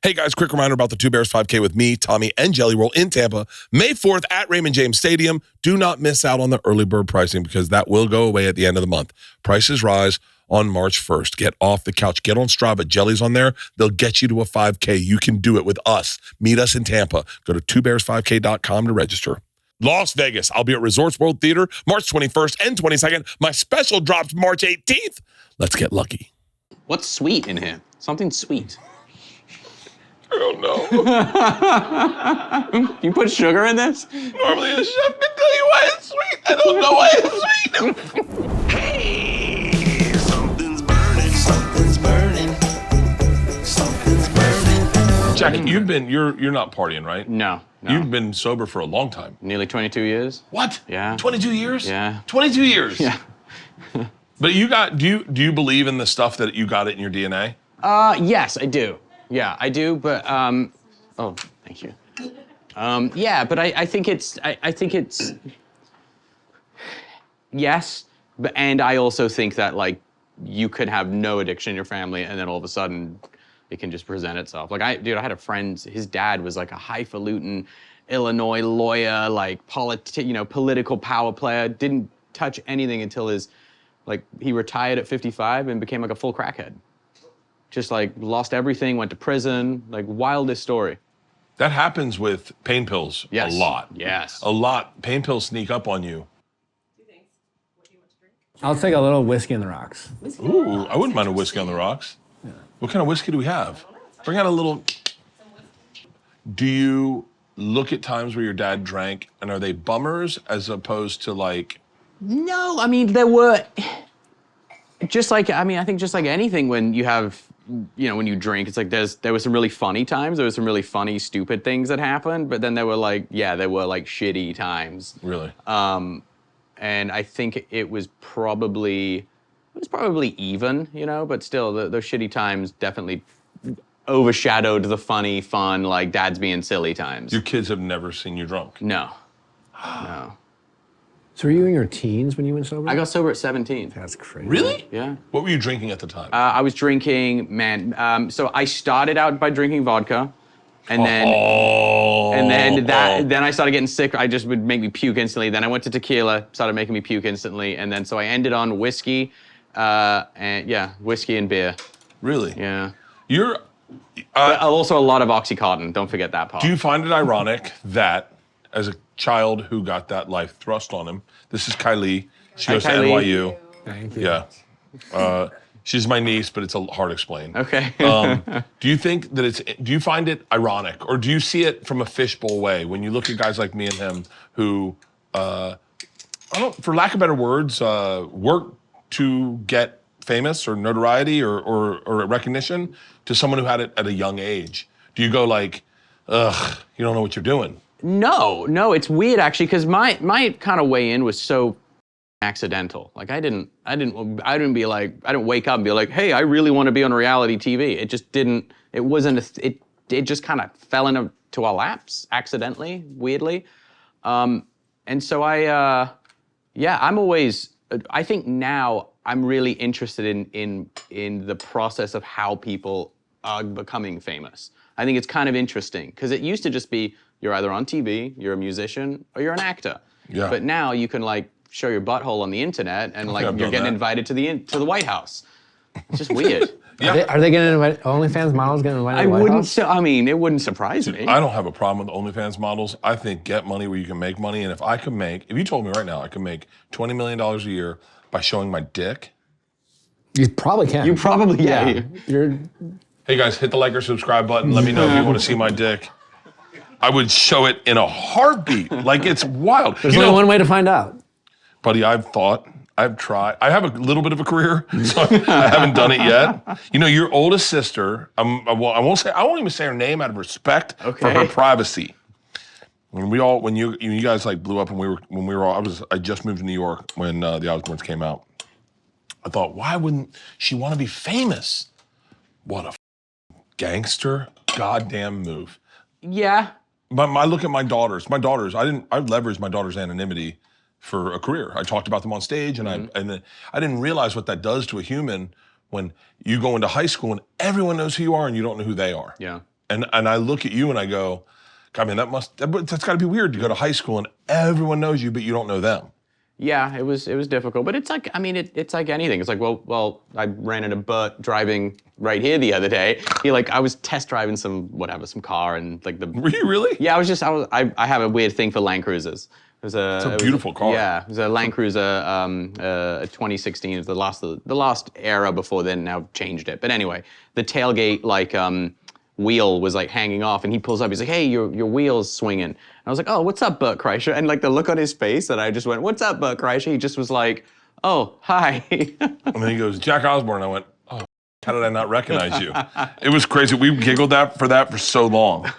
Hey guys, quick reminder about the Two Bears 5K with me, Tommy, and Jelly Roll in Tampa, May 4th at Raymond James Stadium. Do not miss out on the early bird pricing because that will go away at the end of the month. Prices rise on March 1st. Get off the couch. Get on Strava. Jelly's on there. They'll get you to a 5K. You can do it with us. Meet us in Tampa. Go to twobears5k.com to register. Las Vegas. I'll be at Resorts World Theater March 21st and 22nd. My special drops March 18th. Let's get lucky. What's sweet in here? Something sweet. I don't know. You put sugar in this? Normally a chef can tell you why it's sweet. I don't know why it's sweet. Hey, something's burning, something's burning, something's burning. Jackie, you're not partying, right? No. You've been sober for a long time. Nearly 22 years. What? Yeah. 22 years? Yeah. 22 years? Yeah. But do you believe in the stuff that you got it in your DNA? Yes, I do. Yeah, I do, but, oh, thank you. Yeah, but I think it's, yes, but, and I also think that, like, you could have no addiction in your family, and then all of a sudden, it can just present itself. Like, I had a friend, his dad was like a highfalutin Illinois lawyer, like, political power player, didn't touch anything until he retired at 55 and became like a full crackhead. Just like lost everything, went to prison, like wildest story. That happens with pain pills a lot. Yes. A lot. Pain pills sneak up on you. Two things. What do you want to drink? I'll take a little whiskey on the rocks. Ooh, I wouldn't mind a whiskey on the rocks. Yeah. What kind of whiskey do we have? Bring out a little. Do you look at times where your dad drank and are they bummers as opposed to like? No, I mean, there were, just like, I think just like anything when you have, when you drink, it's like there were some really funny times, there were some really funny, stupid things that happened, but then there were like, there were like shitty times. Really? And I think it was probably even, but still, those shitty times definitely overshadowed the funny, fun, like dads being silly times. Your kids have never seen you drunk? No, no. So were you in your teens when you went sober? I got sober at 17. That's crazy. Really? Yeah. What were you drinking at the time? I was drinking, so I started out by drinking vodka, and then then I started getting sick. I just would make me puke instantly. Then I went to tequila, started making me puke instantly, and then so I ended on whiskey, whiskey and beer. Really? Yeah. You're but also a lot of Oxycontin. Don't forget that part. Do you find it ironic that as a child who got that life thrust on him, this is Kylie. She goes to NYU. Thank you. Yeah. She's my niece, but it's hard to explain. Okay. Do you think that do you find it ironic or do you see it from a fishbowl way when you look at guys like me and him who, for lack of better words, work to get famous or notoriety or recognition to someone who had it at a young age? Do you go like, ugh, you don't know what you're doing? No, it's weird actually, because my kind of way in was so accidental. Like I didn't wake up and be like, hey, I really want to be on reality TV. It just didn't, it just kind of fell into our laps accidentally, weirdly. And so I think now I'm really interested in the process of how people are becoming famous. I think it's kind of interesting because it used to just be you're either on TV, you're a musician, or you're an actor. Yeah. But now you can like show your butthole on the internet and like you're getting invited to the White House. It's just weird. Yeah. Are they getting invited? OnlyFans models getting invited to the White House? It wouldn't surprise me. I don't have a problem with OnlyFans models. I think get money where you can make money. And if you told me right now I could make $20 million a year by showing my dick. You probably can. You probably, yeah. Hey guys, hit the like or subscribe button. Let me know if you want to see my dick. I would show it in a heartbeat. Like it's wild. There's only one way to find out. Buddy, I've tried. I have a little bit of a career, so I haven't done it yet. Your oldest sister, I won't even say her name out of respect for her privacy. When you guys like blew up and I just moved to New York when the Osbournes came out. I thought, why wouldn't she want to be famous? What a gangster goddamn move. Yeah. But I look at my daughters. I leveraged my daughter's anonymity for a career. I talked about them on stage, and I didn't realize what that does to a human when you go into high school and everyone knows who you are and you don't know who they are. Yeah. And I look at you and I go, God, man, that's got to be weird to go to high school and everyone knows you, but you don't know them. Yeah, it was difficult, but it's like, I mean, it's like anything. It's like, well, I ran into Bert driving right here the other day. I was test driving some car and like the. Were you really? Yeah, I have a weird thing for Land Cruisers. It's a beautiful car. Yeah, it was a Land Cruiser, 2016. It was the last era before then. Now changed it, but anyway, the tailgate wheel was like hanging off, and he pulls up. He's like, "Hey, your wheel's swinging." And I was like, "Oh, what's up, Bert Kreischer?" And like the look on his face, and I just went, "What's up, Bert Kreischer?" He just was like, "Oh, hi." And then he goes, "Jack Osbourne." I went, "Oh, how did I not recognize you?" It was crazy. We giggled for that for so long.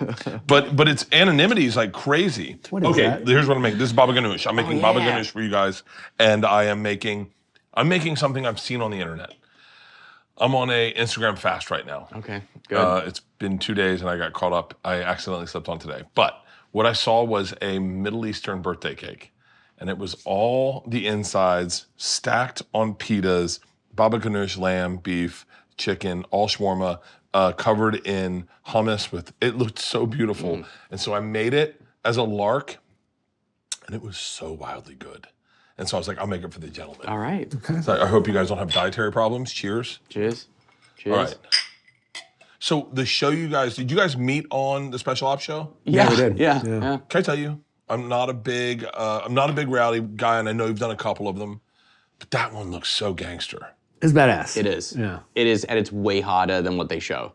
But it's anonymity is like crazy. What is that? Here's what I'm making. This is baba ganoush. I'm making baba ganoush for you guys, and I'm making something I've seen on the internet. I'm on a Instagram fast right now. Okay, good. It's been 2 days and I got caught up. I accidentally slept on today. But what I saw was a Middle Eastern birthday cake. And it was all the insides stacked on pitas, baba ganoush, lamb, beef, chicken, all shawarma, covered in hummus it looked so beautiful. And so I made it as a lark and it was so wildly good. And so I was like, I'll make it for the gentleman. All right. So I hope you guys don't have dietary problems. Cheers. Cheers. All right. So the show did you guys meet on the Special Ops show? Yeah, we did. Yeah. Can I tell you, I'm not a big rowdy guy, and I know you've done a couple of them, but that one looks so gangster. It's badass. It is. Yeah. It is, and it's way harder than what they show.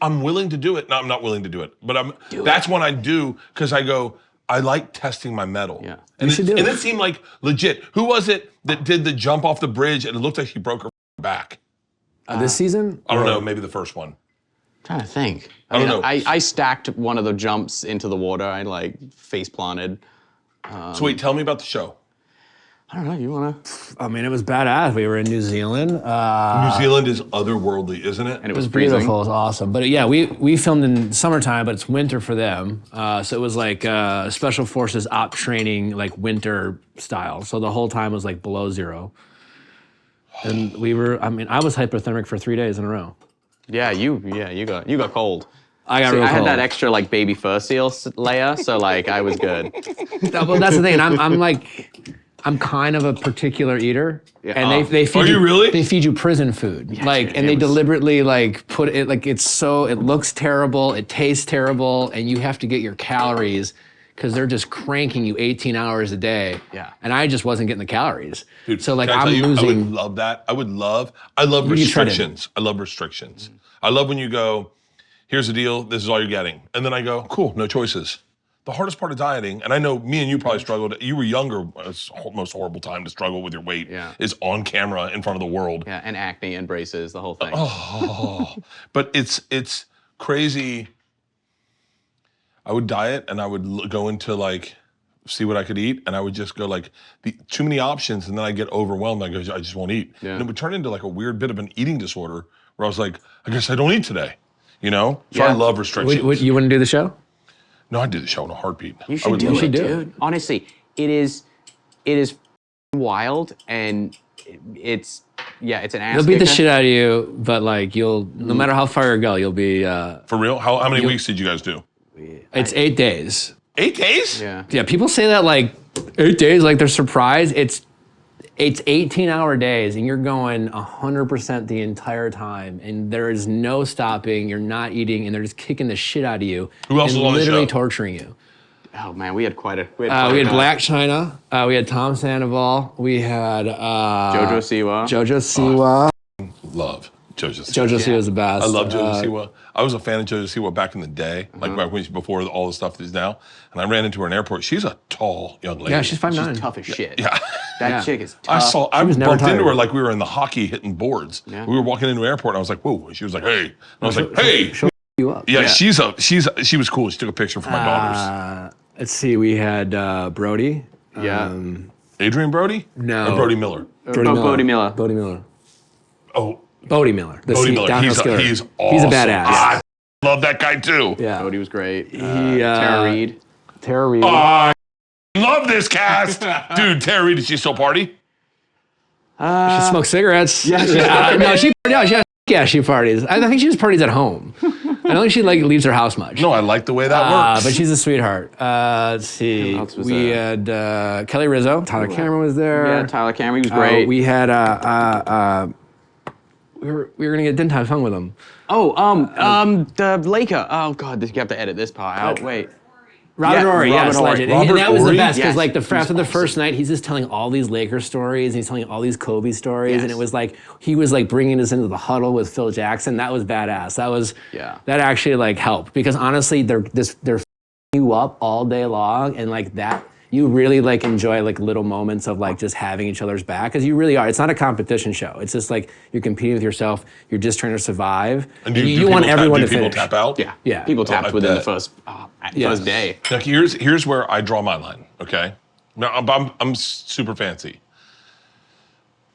I'm willing to do it. No, I'm not willing to do it, but that's one I do because I like testing my mettle. Yeah. And You should do it. it seemed like legit. Who was it that did the jump off the bridge and it looked like she broke her back? This season? I don't know, maybe the first one. Trying to think. I don't know. I stacked one of the jumps into the water. I like face planted. So wait, tell me about the show. I don't know. You wanna? I mean, it was badass. We were in New Zealand. New Zealand is otherworldly, isn't it? And It was beautiful. It was awesome. But yeah, we filmed in summertime, but it's winter for them. So it was like special forces op training, like winter style. So the whole time was like below zero. And I was hypothermic for 3 days in a row. Yeah, you got cold. I got See, real I had cold. that extra like baby fur seal layer, so like I was good. Well, that's the thing. And I'm kind of a particular eater, and they feed Are you really? They feed you prison food, dude, and they deliberately like put it like it looks terrible, it tastes terrible, and you have to get your calories because they're just cranking you 18 hours a day. Yeah. And I just wasn't getting the calories. Dude, so like can I I'm tell you, losing. I would love that. I love You tried it. restrictions. I love restrictions. I love when you go, here's the deal, this is all you're getting. And then I go, cool, no choices. The hardest part of dieting, and I know me and you probably struggled, you were younger, it's the most horrible time to struggle with your weight, is on camera in front of the world. Yeah, and acne and braces, the whole thing. But it's crazy. I would diet and I would go into like, see what I could eat, and I would just go like, too many options, and then I get overwhelmed, I just won't eat. Yeah. And it would turn into like a weird bit of an eating disorder where I was like, I guess I don't eat today, you know? So I love restrictions. You wouldn't do the show? No, I'd do the show in a heartbeat. You should do You it, should do it. dude. Honestly, it is wild, and it's an ass. They'll beat the kicker. shit out of you, but like no matter how far you go, you'll be. For real? How many weeks did you guys do? It's 8 days. 8 days? Yeah. Yeah, people say that like 8 days, like they're surprised. It's 18-hour days, and you're going 100% the entire time, and there is no stopping. You're not eating, and they're just kicking the shit out of you. Who else and was on the literally show? torturing you. Oh man, we had quite a. We had Black China. We had Tom Sandoval. We had Jojo Siwa. Jojo Siwa. Love Jojo Siwa. Jojo Siwa is the best. I love Jojo Siwa. I was a fan of Jojo Siwa back in the day, like before all the stuff that is now. And I ran into her in airport. She's a tall young lady. Yeah, she's 5'9". She's tough as shit. Yeah. That chick is tough. I was never bumped into tired. her like we were in the hockey hitting boards. Yeah. We were walking into an airport and I was like, whoa. And she was like, hey. And I was like, hey. She'll you up. Yeah, she was cool. She took a picture for my daughters. Let's see. We had Brody. Yeah. Adrian Brody? No. Or Brody Miller? Bodie Miller. Bodie Miller. Oh, Bodie Miller. Bodie Miller. Downhill He's skiller. awesome. He's a badass. I love that guy too. Yeah. Bodie was great. Tara Reid. Tara Reid. I love this cast. Dude, Tara Reid, did she still party? She smokes cigarettes. Yeah, No, she parties. I think she parties at home. I don't think she like leaves her house much. No, I like the way that works. But she's a sweetheart. Let's see. Who else was We there? had Kelly Rizzo. Tyler Cameron was there. Yeah, Tyler Cameron was great. We had we were gonna get din tai fung with him. The Laker. Oh God, you have to edit this part out. Wait. Robert Yeah, Ory, Robert yes, Ory. legend. Robert And that was the Ory? best because Yes. like after the Awesome. first night, he's just telling all these Lakers stories and he's telling all these Kobe stories, Yes. and it was like he was like bringing us into the huddle with Phil Jackson. That was badass. That actually like helped because honestly, they're you up all day long and like that. You really like enjoy like little moments of like just having each other's back because you really are. It's not a competition show. It's just like you're competing with yourself. You're just trying to survive. And you want everyone to people finish. tap out? Yeah. Yeah. People tapped I within the bet. first day. Now here's where I draw my line. Okay, now I'm super fancy.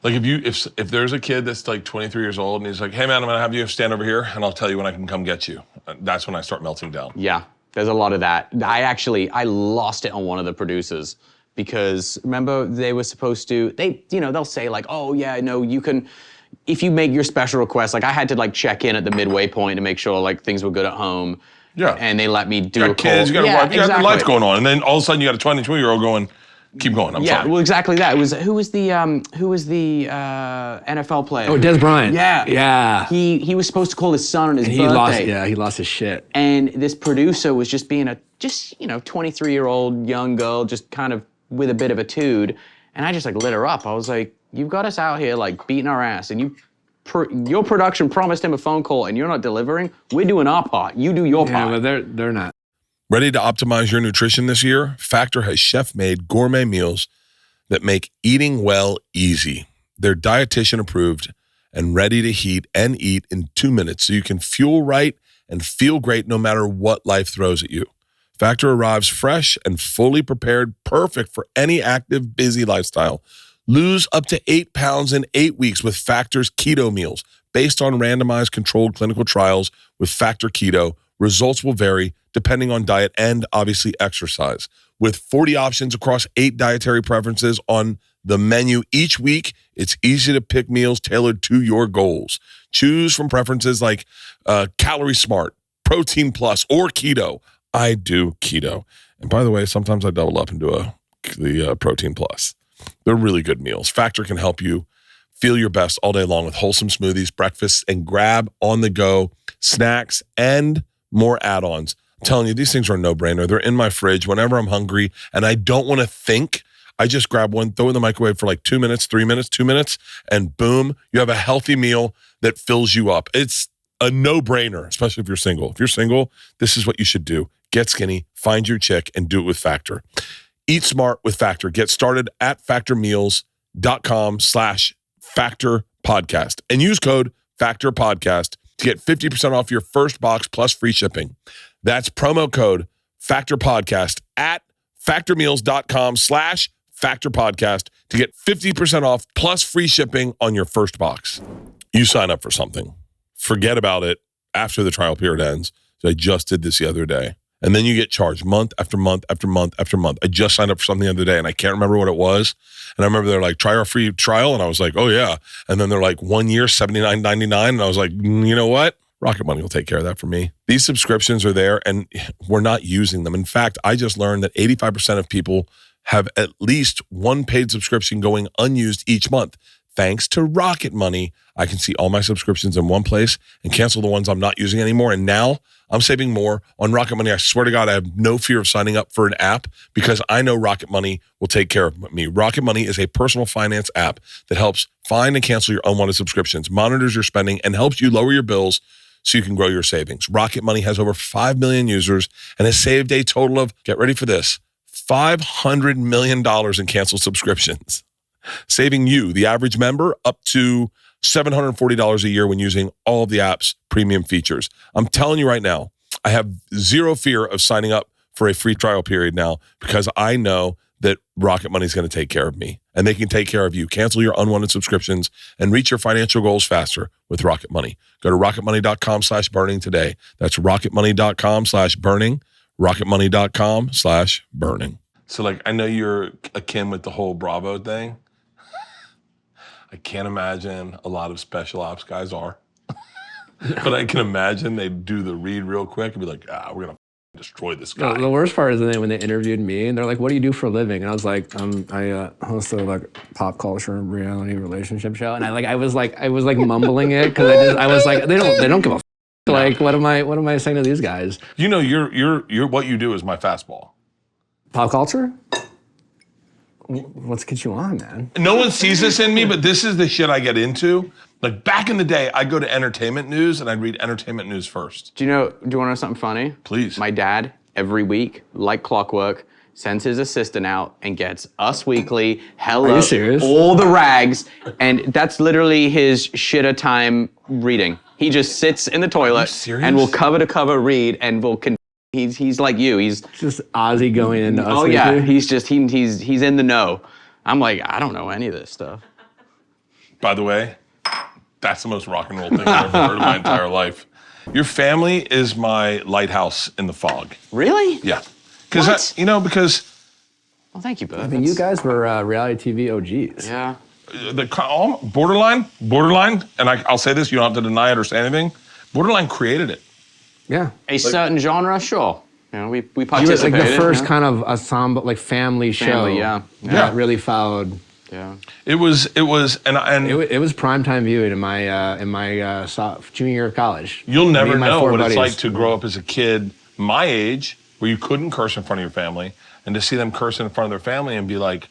Like if there's a kid that's like 23 years old and he's like, hey man, I'm gonna have you stand over here and I'll tell you when I can come get you. That's when I start melting down. Yeah, there's a lot of that. I lost it on one of the producers because remember they were supposed to, they'll say like, oh yeah, no, you can, if you make your special request, like I had to like check in at the midway point to make sure like things were good at home. Yeah. And they let me do You a got kids, you got a wife, you got the lights going on, and then all of a sudden you got a 22-year-old going, keep going. I'm Yeah, sorry. well, exactly that. It was who was the NFL player? Oh, Des Bryant. Yeah, Yeah. He was supposed to call his son on his He birthday. lost his shit. And this producer was just being a 23-year-old young girl, just kind of with a bit of a tude, and I just like lit her up. I was like, "You've got us out here like beating our ass, and your production promised him a phone call, and you're not delivering. We're doing our part. You do your Yeah, part." but they're not. Ready to optimize your nutrition this year? Factor has chef-made gourmet meals that make eating well easy. They're dietitian approved and ready to heat and eat in 2 minutes so you can fuel right and feel great no matter what life throws at you. Factor arrives fresh and fully prepared, perfect for any active, busy lifestyle. Lose up to 8 pounds in 8 weeks with Factor's keto meals. Based on randomized controlled clinical trials with Factor Keto, results will vary depending on diet and obviously exercise. With 40 options across 8 dietary preferences on the menu each week, it's easy to pick meals tailored to your goals. Choose from preferences like Calorie Smart, Protein Plus, or Keto. I do keto. And by the way, sometimes I double up and do the Protein Plus. They're really good meals. Factor can help you feel your best all day long with wholesome smoothies, breakfasts, and grab on-the-go snacks and more add-ons. I'm telling you, these things are a no-brainer. They're in my fridge whenever I'm hungry and I don't want to think. I just grab one, throw it in the microwave for like 2 minutes, 3 minutes, 2 minutes, and boom, you have a healthy meal that fills you up. It's a no-brainer, especially if you're single. If you're single, this is what you should do. Get skinny, find your chick, and do it with Factor. Eat smart with Factor. Get started at factormeals.com/Factor Podcast and use code Factor Podcast to get 50% off your first box plus free shipping. That's promo code Factor Podcast at factormeals.com/Factor Podcast to get 50% off plus free shipping on your first box. You sign up for something. Forget about it after the trial period ends. So I just did this the other day. And then you get charged month after month after month after month. I just signed up for something the other day and I can't remember what it was. And I remember they're like, try our free trial. And I was like, oh yeah. And then they're like 1 year, $79.99. And I was like, you know what? Rocket Money will take care of that for me. These subscriptions are there and we're not using them. In fact, I just learned that 85% of people have at least one paid subscription going unused each month. Thanks to Rocket Money, I can see all my subscriptions in one place and cancel the ones I'm not using anymore. And now I'm saving more on Rocket Money. I swear to God, I have no fear of signing up for an app because I know Rocket Money will take care of me. Rocket Money is a personal finance app that helps find and cancel your unwanted subscriptions, monitors your spending, and helps you lower your bills so you can grow your savings. Rocket Money has over 5 million users and has saved a total of, get ready for this, $500 million in canceled subscriptions, saving you, the average member, up to $740 a year when using all of the app's premium features. I'm telling you right now, I have zero fear of signing up for a free trial period now because I know that Rocket Money is going to take care of me and they can take care of you. Cancel your unwanted subscriptions and reach your financial goals faster with Rocket Money. Go to rocketmoney.com/burning today. That's rocketmoney.com/burning, rocketmoney.com/burning. So like, I know you're akin with the whole Bravo thing. I can't imagine a lot of special ops guys are. But I can imagine they'd do the read real quick and be like, we're going to destroy this guy. The worst part is when they interviewed me and they're like, "What do you do for a living?" And I was like, "I host a like pop culture and reality relationship show." And I was like mumbling it because I was like, they don't give a like what am I saying to these guys? You know, you're what you do is my fastball. Pop culture? Let's get you on, man. No one sees this in me, but this is the shit I get into. Like back in the day, I'd go to entertainment news and I'd read entertainment news first. Do you want to know something funny? Please. My dad, every week, like clockwork, sends his assistant out and gets Us Weekly, Hello, Are you serious? all the rags, and that's literally his shitter time reading. He just sits in the toilet serious? and will cover to cover read and will. He's like you. He's Just Ozzy going into Us oh Weekly. yeah. He's just he's in the know. I'm like, I don't know any of this stuff. By the way, that's the most rock and roll thing I've ever heard in my entire life. Your family is my lighthouse in the fog. Really? Yeah. What? Because Well, thank you, Bert. I mean, you guys were reality TV OGs. Yeah. Borderline, and I'll say this, you don't have to deny it or say anything. Borderline created it. Yeah. A certain genre, sure. You know, we You were participated. like the first yeah. kind of ensemble, like family show. Family, yeah. That really followed. Yeah. It was, and It was primetime viewing in my junior year of college. you'll Me never and my know four what it's buddies. like to grow up as a kid my age, where you couldn't curse in front of your family, and to see them curse in front of their family and be like,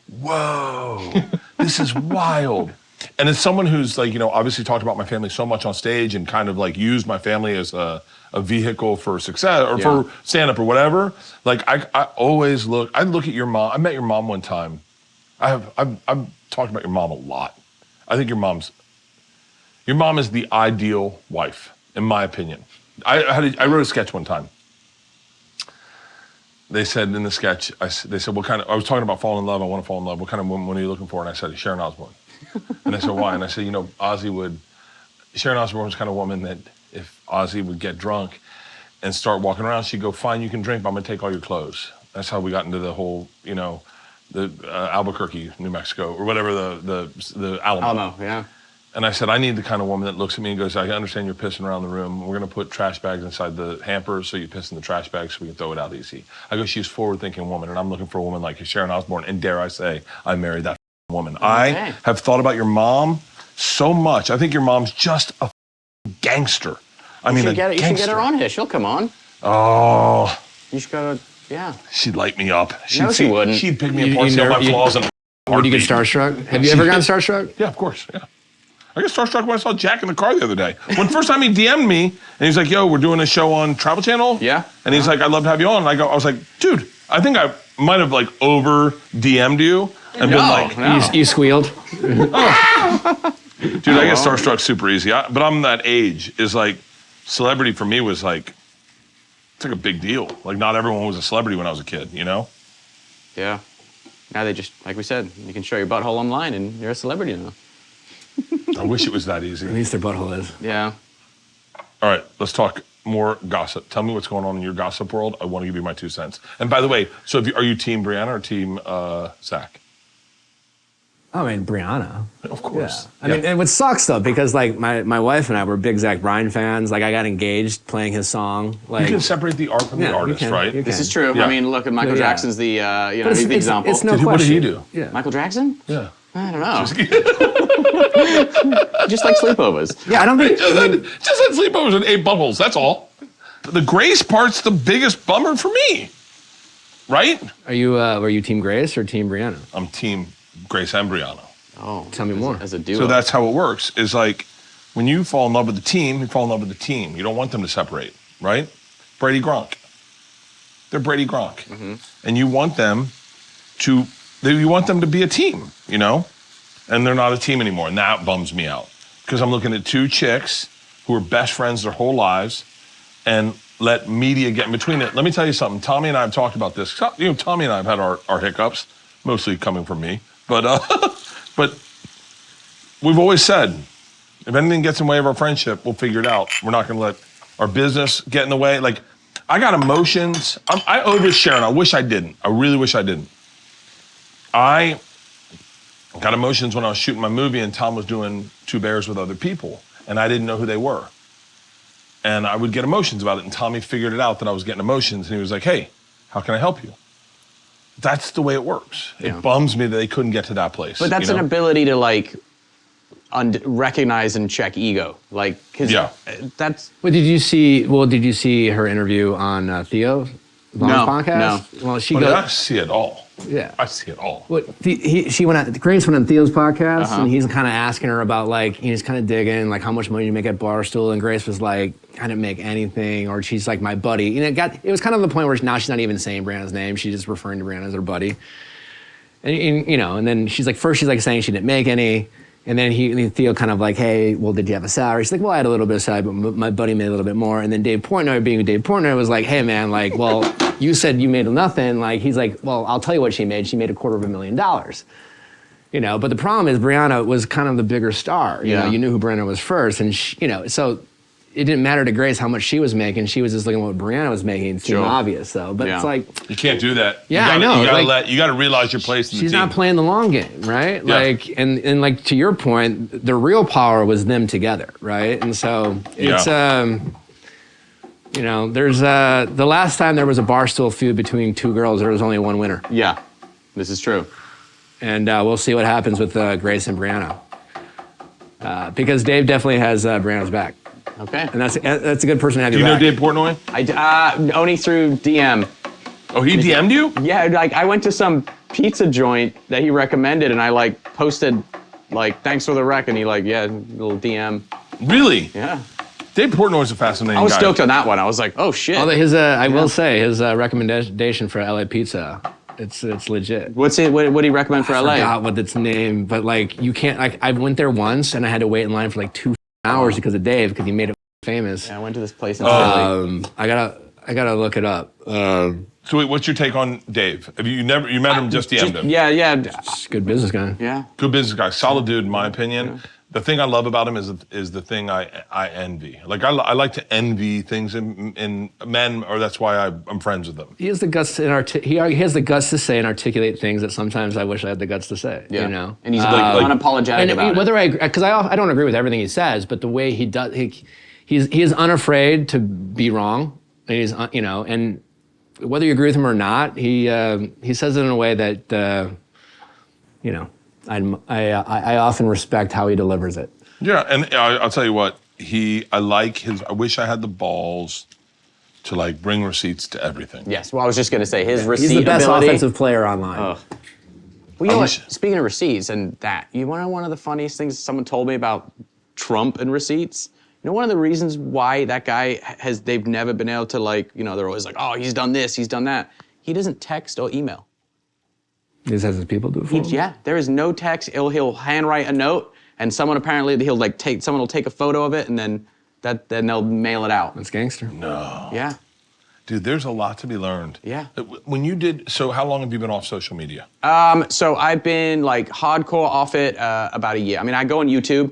whoa, this is wild. And as someone who's like, obviously talked about my family so much on stage and kind of like used my family as a vehicle for success or for stand-up or whatever, like I always look at your mom. I met your mom one time. I've talked about your mom a lot. I think your mom is the ideal wife, in my opinion. I wrote a sketch one time. They said in the sketch, they said, what kind of, I was talking about falling in love, I want to fall in love. What kind of woman are you looking for? And I said, Sharon Osbourne. And they said, why? And I said, Sharon Osbourne was the kind of woman that if Ozzy would get drunk and start walking around, she'd go, fine, you can drink, but I'm gonna take all your clothes. That's how we got into the whole, the Albuquerque, New Mexico, or whatever, the Alamo. Alamo, yeah. And I said, I need the kind of woman that looks at me and goes, I understand you're pissing around the room. We're gonna put trash bags inside the hamper so you piss in the trash bag so we can throw it out easy. I go, she's a forward-thinking woman, and I'm looking for a woman like Sharon Osbourne, and dare I say, I married that woman. Okay. I have thought about your mom so much. I think your mom's just a gangster. You should get her on here. She'll come on. Oh. You should go to, yeah. She'd light me up. No, she wouldn't. She'd pick me apart, see all my flaws and Would you get starstruck? Have you ever gotten starstruck? Yeah, of course, yeah. I got starstruck when I saw Jack in the car the other day. When first time he DM'd me, and he's like, yo, we're doing a show on Travel Channel. Yeah. And he's like, I'd love to have you on. And I was like, dude, I think I might have like over DM'd you and been like, You squealed. Dude, I get starstruck super easy. But I'm that age. Is like, celebrity for me was like, it's like a big deal. Like not everyone was a celebrity when I was a kid, Yeah. Now they just, like we said, you can show your butthole online and you're a celebrity now. I wish it was that easy. At least their butthole is. Yeah. All right, let's talk more gossip. Tell me what's going on in your gossip world. I want to give you my 2 cents. And by the way, so are you team Brianna or team Zach? I mean, Brianna. Of course. Yeah. I mean, and what sucks though, because like my wife and I were big Zach Bryan fans. Like I got engaged playing his song. Like You can separate the art from the artist, right? you This can. is true. Yeah. I mean, look, Michael Yeah. Jackson's the, But he's the example. It's no What did question. he do? Yeah. Michael Jackson? Yeah. I don't know. Just like sleepovers. Yeah, I don't think. Just had sleepovers and ate bubbles, that's all. The Grace part's the biggest bummer for me, right? Were you team Grace or team Brianna? I'm team Grace and Brianna. Oh. Tell me more. As a duo. So that's how it works, is like, when you fall in love with the team, you fall in love with the team. You don't want them to separate, right? Brady Gronk. They're Brady Gronk. Mm-hmm. And you want them to be a team, And they're not a team anymore, and that bums me out. Because I'm looking at 2 chicks who are best friends their whole lives and let media get in between it. Let me tell you something. Tommy and I have talked about this. Tommy and I have had our hiccups, mostly coming from me. But but we've always said, if anything gets in the way of our friendship, we'll figure it out. We're not going to let our business get in the way. Like, I got emotions. I owe this Sharon. I wish I didn't. I really wish I didn't. I got emotions when I was shooting my movie and Tom was doing 2 Bears with other people, and I didn't know who they were. and I would get emotions about it. And Tommy figured it out that I was getting emotions, and he was like, "Hey, how can I help you?" That's the way it works. Yeah. It bums me that they couldn't get to that place. But that's an ability to like recognize and check ego, like because that's. Well, did you see her interview on Theo Vaughn's podcast? No. Well, she I see it all. Yeah, I see it all. Well, she went on. Grace went on Theo's podcast, and he's kind of asking her about like he's kind of digging like how much money you make at Barstool, and Grace was like, I didn't make anything, or she's like my buddy. You know, it was kind of the point where now she's not even saying Brianna's name; she's just referring to Brianna as her buddy. And you know, and then she's like saying she didn't make any. And then Theo kind of like, hey, well, did you have a salary? She's like, well, I had a little bit of salary, but my buddy made a little bit more. And then Dave Portnoy, being Dave Portnoy, was like, hey, man, like, well, you said you made nothing. Like, he's like, well, I'll tell you what she made. She made $250,000. You know, but the problem is Brianna was kind of the bigger star. You know, you knew who Brianna was first. And, you know, so it didn't matter to Grace how much she was making. She was just looking at what Brianna was making. It seemed obvious, though. But it's like... You can't do that. Yeah, I know. You gotta realize your place in the team. She's not playing the long game, right? Yeah. Like, and like, to your point, the real power was them together, right? And so it's... you know, there's the last time there was a Barstool feud between two girls, there was only one winner. Yeah, this is true. And we'll see what happens with Grace and Brianna. Because Dave definitely has Brianna's back. Okay. And that's a good person to have Do your you know back. Dave Portnoy? Only through DM. Oh, he DM'd you? Yeah, like I went to some pizza joint that he recommended, and I like posted, like, thanks for the rec, and he like, yeah, little DM. Really? Yeah. Dave Portnoy's a fascinating guy. I was stoked on that one. I was like, oh shit. Although I will say his recommendation for LA pizza, it's legit. What do you recommend for LA? I forgot what its name, but like you can't like I went there once and I had to wait in line for like 2 hours because of Dave because he made it famous. Yeah, I went to this place in Philly. I gotta look it up. So wait, what's your take on Dave? Have you met him? Just DM'd him? Yeah. Just a good business guy. Yeah. Good business guy, solid dude in my opinion. Yeah. The thing I love about him is the thing I envy. Like I like to envy things in men, or that's why I'm friends with them. He has the guts to he has the guts to say and articulate things that sometimes I wish I had the guts to say. Yeah. You know, and he's unapologetic about whether it. Because I don't agree with everything he says, but the way he does, he is unafraid to be wrong. And he's you know, and whether you agree with him or not, he says it in a way that you know. I often respect how he delivers it. Yeah, and I'll tell you what, I wish I had the balls to like bring receipts to everything. Yes, well I was just gonna say his receipt He's the best ability. offensive player online. Well, you know what? Speaking of receipts and that, you want to know one of the funniest things someone told me about Trump and receipts? You know one of the reasons why that guy they've never been able to like, you know, they're always like, oh, he's done this, he's done that. He doesn't text or email. He just has his people do it for him? Yeah, there is no text. He'll handwrite a note, and someone apparently someone will take a photo of it, and then they'll mail it out. That's gangster. No. Yeah. Dude, there's a lot to be learned. Yeah. When you did, so how long have you been off social media? So I've been like hardcore off it about a year. I mean, I go on YouTube,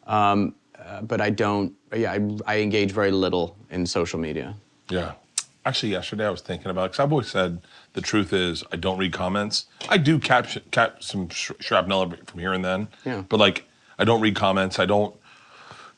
but I don't. Yeah, I engage very little in social media. Yeah. Actually, yesterday I was thinking about it, because I've always said the truth is I don't read comments. I do cap some shrapnel from here and then, but like I don't read comments. I don't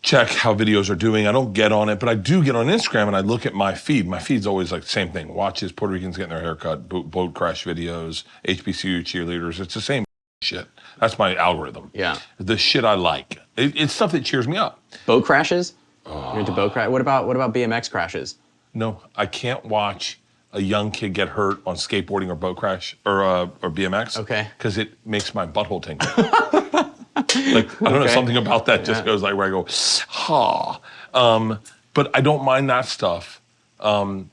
check how videos are doing. I don't get on it, but I do get on Instagram and I look at my feed. My feed's always like the same thing. Watches, Puerto Ricans getting their haircut, boat crash videos, HBCU cheerleaders. It's the same shit. That's my algorithm. Yeah. The shit I like. It's stuff that cheers me up. Boat crashes? You're into boat crash? What about BMX crashes? No, I can't watch a young kid get hurt on skateboarding or boat crash or BMX. Okay. Because it makes my butthole tingle. Like, I don't know, something about that just goes like where I go, ha. But I don't mind that stuff. But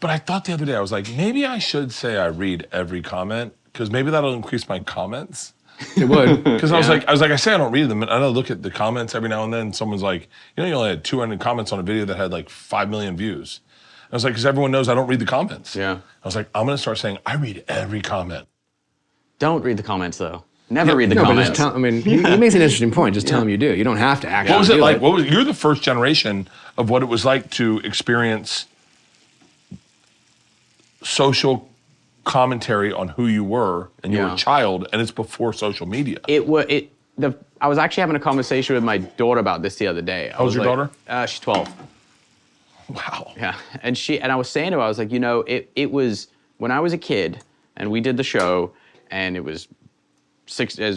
I thought the other day, I was like, maybe I should say I read every comment, because maybe that'll increase my comments. It would. Because I was like, I say I don't read them, and I don't look at the comments every now and then. Someone's like, you know, you only had 200 comments on a video that had like 5 million views. I was like, because everyone knows I don't read the comments. Yeah. I was like, I'm gonna start saying I read every comment. Don't read the comments though. Never read the comments. But just he makes an interesting point. Just tell him you do. You don't have to actually. What was it do like? You're the first generation of what it was like to experience social commentary on who you were, and you were a child, and it's before social media. I was actually having a conversation with my daughter about this the other day. How old's your daughter? She's 12. Wow. Yeah, and I was saying to her, I was like, it was when I was a kid and we did the show and it was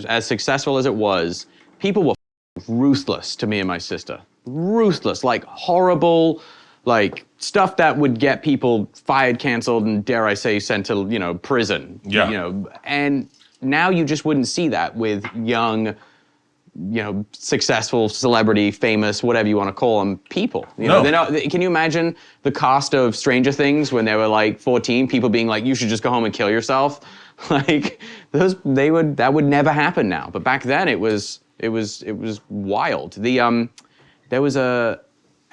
as successful as it was, people were ruthless to me and my sister. Ruthless, like horrible, like stuff that would get people fired, canceled, and dare I say sent to, prison. Yeah. And now you just wouldn't see that with young, successful, celebrity, famous, whatever you want to call them, people. No. Can you imagine the cost of Stranger Things when they were like 14, people being like, you should just go home and kill yourself? Like that would never happen now. But back then it was wild. There was a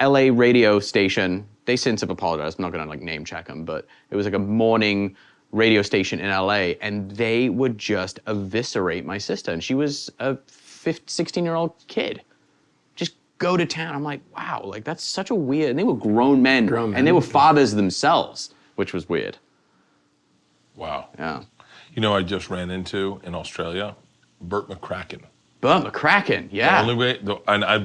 LA radio station. They since have apologized. I'm not gonna like name check them, but it was like a morning radio station in LA, and they would just eviscerate my sister. And she was a 16-year-old kid. Just go to town. I'm like, wow, like that's such a weird. And they were grown men, and they were fathers themselves, which was weird. Wow. Yeah. I just ran into in Australia, Bert McCracken. Bert McCracken, yeah. The only way, and I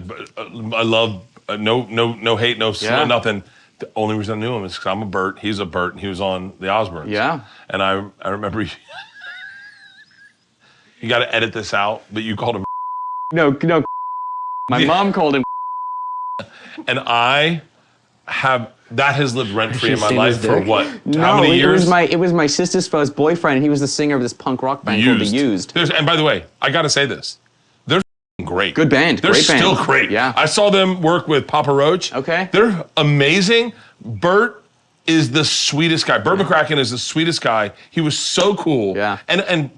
love no hate, nothing. The only reason I knew him is because I'm a Bert, he's a Bert, and he was on the Osbournes. Yeah. And I remember you got to edit this out, but you called him. No. My mom called him. And that has lived rent free in my life for what? No, how many years? It was my sister's first boyfriend, and he was the singer of this punk rock band called The Used. And by the way, I got to say this. They're great. Good band. They're Great band. still great. Yeah. I saw them work with Papa Roach. Okay. They're amazing. Bert is the sweetest guy. Bert McCracken is the sweetest guy. He was so cool. Yeah. And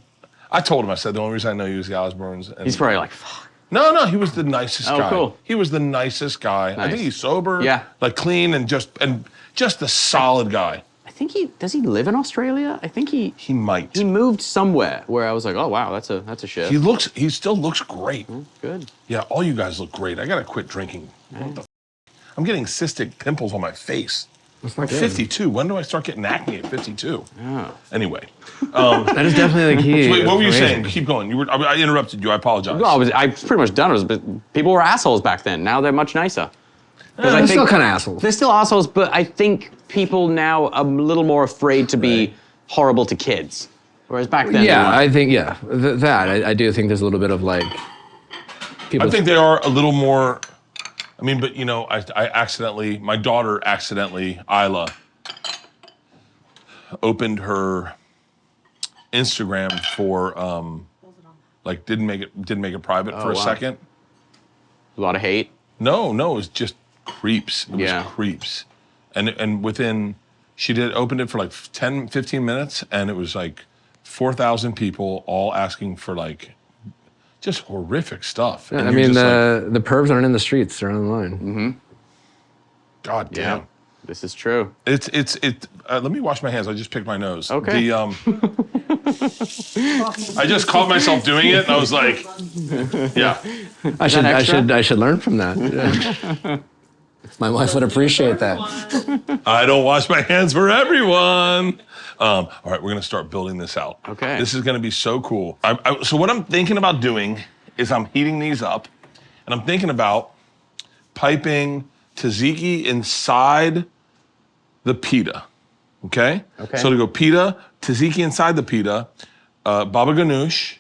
I told him, I said, the only reason I know you is the Osbournes. And He's probably like, fuck. No, he was the nicest guy. Oh, cool. He was the nicest guy. I Nice. think he's sober. Yeah. Like clean and just a solid guy. I think does he live in Australia? I think he might. He moved somewhere where I was like, oh wow, that's a shift. He still looks great. Good. Yeah, all you guys look great. I gotta quit drinking. What the I'm getting cystic pimples on my face. I'm 52. When do I start getting acne at 52? Oh. Anyway. That is definitely the key. So wait, what were you Amazing. saying? Keep going. I interrupted you. I apologize. Well, I was pretty much done. People were assholes back then. Now they're much nicer. They're still kind of assholes. They're still assholes, but I think people now are a little more afraid to be horrible to kids. Whereas back then, Yeah, I think, I do think there's a little bit of like, people. I think they are a little more. I mean, but my daughter accidentally, Isla, opened her Instagram for didn't make it private for a wow. second. a lot of hate. No, it was just creeps. It Yeah. was creeps. And within, opened it for like 10, 15 minutes, and it was like 4,000 people all asking for like just horrific stuff. Yeah, And I you're mean, just the pervs aren't in the streets; they're online. Mm-hmm. God damn. Yeah, this is true. Let me wash my hands. I just picked my nose. Okay. I just caught myself doing it, and I was like, yeah. I should learn from that. My wife would appreciate that. I don't wash my hands for everyone. All right, we're gonna start building this out. Okay. This is gonna be so cool. So what I'm thinking about doing is I'm heating these up, and I'm thinking about piping tzatziki inside the pita. Okay? Okay. So to go pita, tzatziki inside the pita, baba ganoush,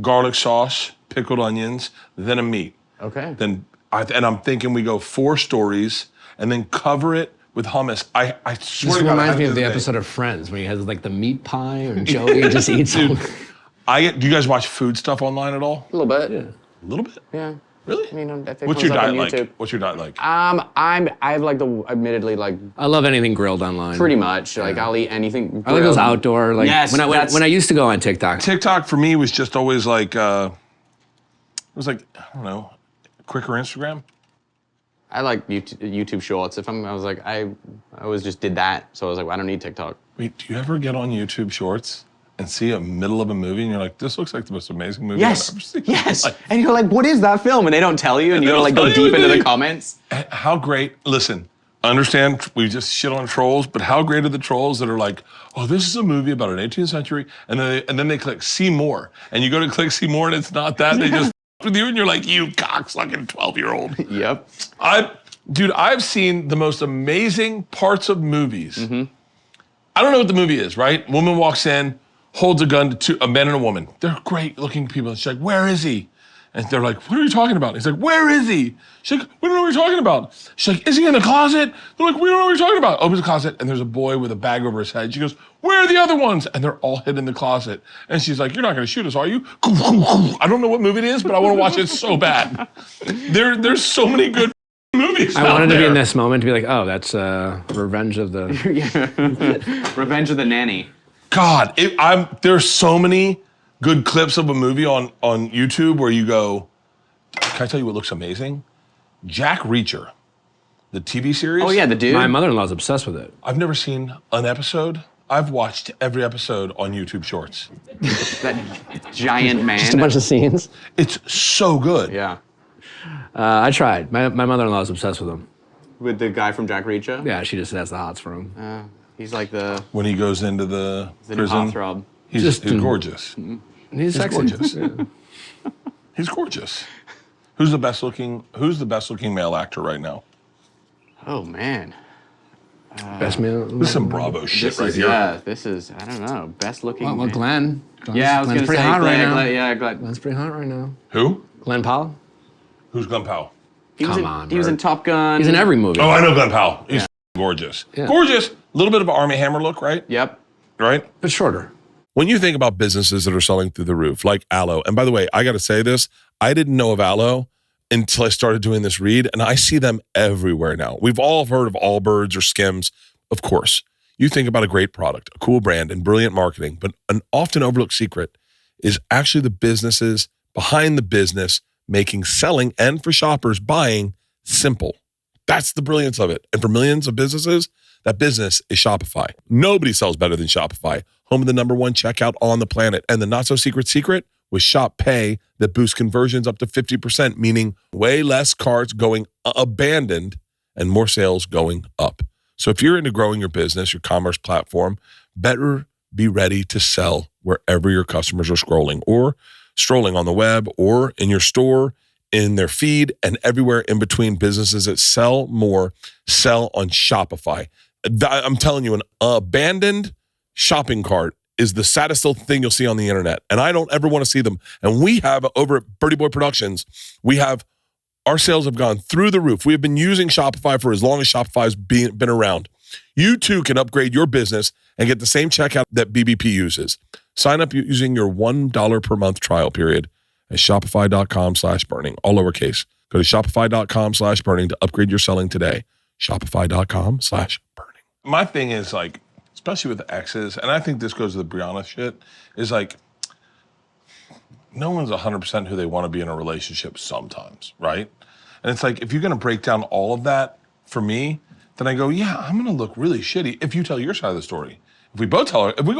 garlic sauce, pickled onions, then a meat. Okay. Then I'm thinking we go 4 stories and then cover it with hummus. I swear This to God, reminds me of the today. episode of Friends where he has like the meat pie or Joey just eats them. Do you guys watch food stuff online at all? A little bit. A little bit? Yeah. Really? I mean, if it What's comes your up on diet YouTube. like? What's your diet like? I have like admittedly like I love anything grilled online. pretty much like I'll eat anything. I like those grilled. outdoor like Yes, when I used to go on TikTok. TikTok for me was just always like, it was like, I don't know, quicker Instagram. I like YouTube Shorts. I always just did that. So I was like, well, I don't need TikTok. Wait, do you ever get on YouTube Shorts and see a middle of a movie and you're like, this looks like the most amazing movie I've ever seen? Yes. Like, And you're like, what is that film? And they don't tell you, and you gotta like go don't tell you deep into the anything. comments. how great, listen, I understand we just shit on trolls, but how great are the trolls that are like, oh, this is a movie about an 18th century, and then they click see more, and you go to click see more and it's not that, they just with you and you're like, you cocksucking 12-year-old. Yep. Dude, I've seen the most amazing parts of movies. I don't know what the movie is, right? Woman walks in, holds a gun to a man and a woman. They're great looking people. She's like, where is he? And they're like, what are you talking about? He's like, where is he? She's like, we don't know what you're talking about. She's like, is he in the closet? They're like, we don't know what you're talking about. Opens the closet, and there's a boy with a bag over his head. She goes, where are the other ones? And they're all hid in the closet. And she's like, you're not gonna shoot us, are you? I don't know what movie it is, but I wanna watch it so bad. There's so many good movies I wanted out to be there. in this moment to be like, oh, that's Revenge of the. Revenge of the Nanny. God, there's so many good clips of a movie on YouTube where you go, can I tell you what looks amazing? Jack Reacher, the TV series. Oh yeah, the dude. My mother-in-law's obsessed with it. I've never seen an episode. I've watched every episode on YouTube Shorts. That giant man. Just a bunch of scenes. It's so good. Yeah. I tried. My mother-in-law's obsessed with him. With the guy from Jack Reacher. Yeah, she just has the hots for him. He's like the When he goes into the new prison, heartthrob. he's gorgeous. He's sexy. gorgeous. Yeah. He's gorgeous. Who's the best looking male actor right now? Oh man. Best man. This is some Bravo shit right here. Yeah, this is, I don't know, best looking. Well, man. Glenn. Yeah, I was Glenn's gonna pretty say hot right now. Glenn. Glenn's pretty hot right now. Who? Glenn Powell. Who's Glenn Powell? He was Come in, on, he was in Bert. Top Gun. He's in every movie. Oh, I know Glenn Powell. He's gorgeous. Yeah. Gorgeous. A little bit of an Army Hammer look, right? Yep. Right? But shorter. When you think about businesses that are selling through the roof, like Aloe, and by the way, I got to say this, I didn't know of Aloe until I started doing this read, and I see them everywhere now. We've all heard of Allbirds or Skims, of course. You think about a great product, a cool brand, and brilliant marketing, but an often overlooked secret is actually the businesses behind the business making selling and for shoppers buying simple. That's the brilliance of it. And for millions of businesses, that business is Shopify. Nobody sells better than Shopify, home of the #1 checkout on the planet. And the not so secret with Shop Pay that boosts conversions up to 50%, meaning way less carts going abandoned and more sales going up. So if you're into growing your business, your commerce platform, better be ready to sell wherever your customers are scrolling or strolling on the web or in your store, in their feed, and everywhere in between. Businesses that sell more sell on Shopify. I'm telling you, an abandoned shopping cart is the saddest little thing you'll see on the internet. And I don't ever want to see them. And we have over at Birdie Boy Productions, our sales have gone through the roof. We have been using Shopify for as long as Shopify's been around. You too can upgrade your business and get the same checkout that BBP uses. Sign up using your $1 per month trial period at shopify.com/burning, all lowercase. Go to shopify.com/burning to upgrade your selling today. Shopify.com/burning. My thing is like, especially with the exes, and I think this goes to the Brianna shit, is like, no one's 100% who they want to be in a relationship sometimes, right? And it's like, if you're going to break down all of that for me, then I go, yeah, I'm going to look really shitty if you tell your side of the story. If we go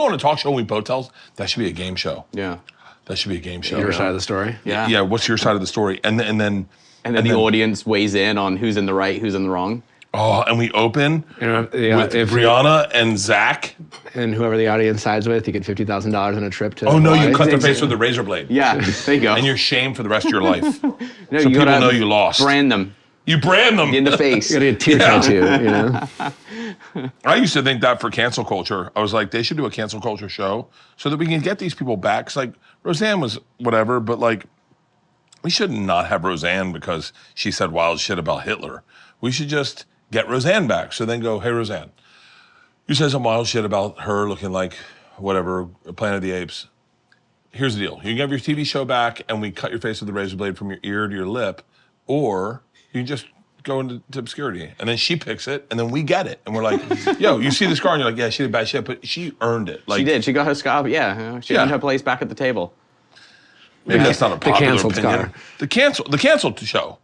on a talk show and we both tell, that should be a game show. Yeah. That should be a game show. Your side of the story. Yeah. Yeah, what's your side of the story? And then the audience weighs in on who's in the right, who's in the wrong. Oh, and we open You know, with if Brianna and Zach. and whoever the audience sides with, you get $50,000 on a trip to. Oh no, you Hawaii. cut their face with a razor blade. Yeah, there you go. And you're shamed for the rest of your life. No, so you people gotta know you lost. Brand them You brand them. in the face. You gotta get a tear tattoo, you know? I used to think that for cancel culture. I was like, they should do a cancel culture show so that we can get these people back. It's like, Roseanne was whatever, but like, we should not have Roseanne because she said wild shit about Hitler. We should just get Roseanne back. So then go, hey, Roseanne, you said some wild shit about her looking like whatever, Planet of the Apes. Here's the deal. You can have your TV show back and we cut your face with a razor blade from your ear to your lip, or you can just go into obscurity. And then she picks it and then we get it. And we're like, yo, you see the scar and you're like, yeah, she did bad shit, but she earned it. Like, She did. She got her scar. Yeah, she earned her place back at the table. maybe that's not a popular canceled opinion. scar. The canceled show.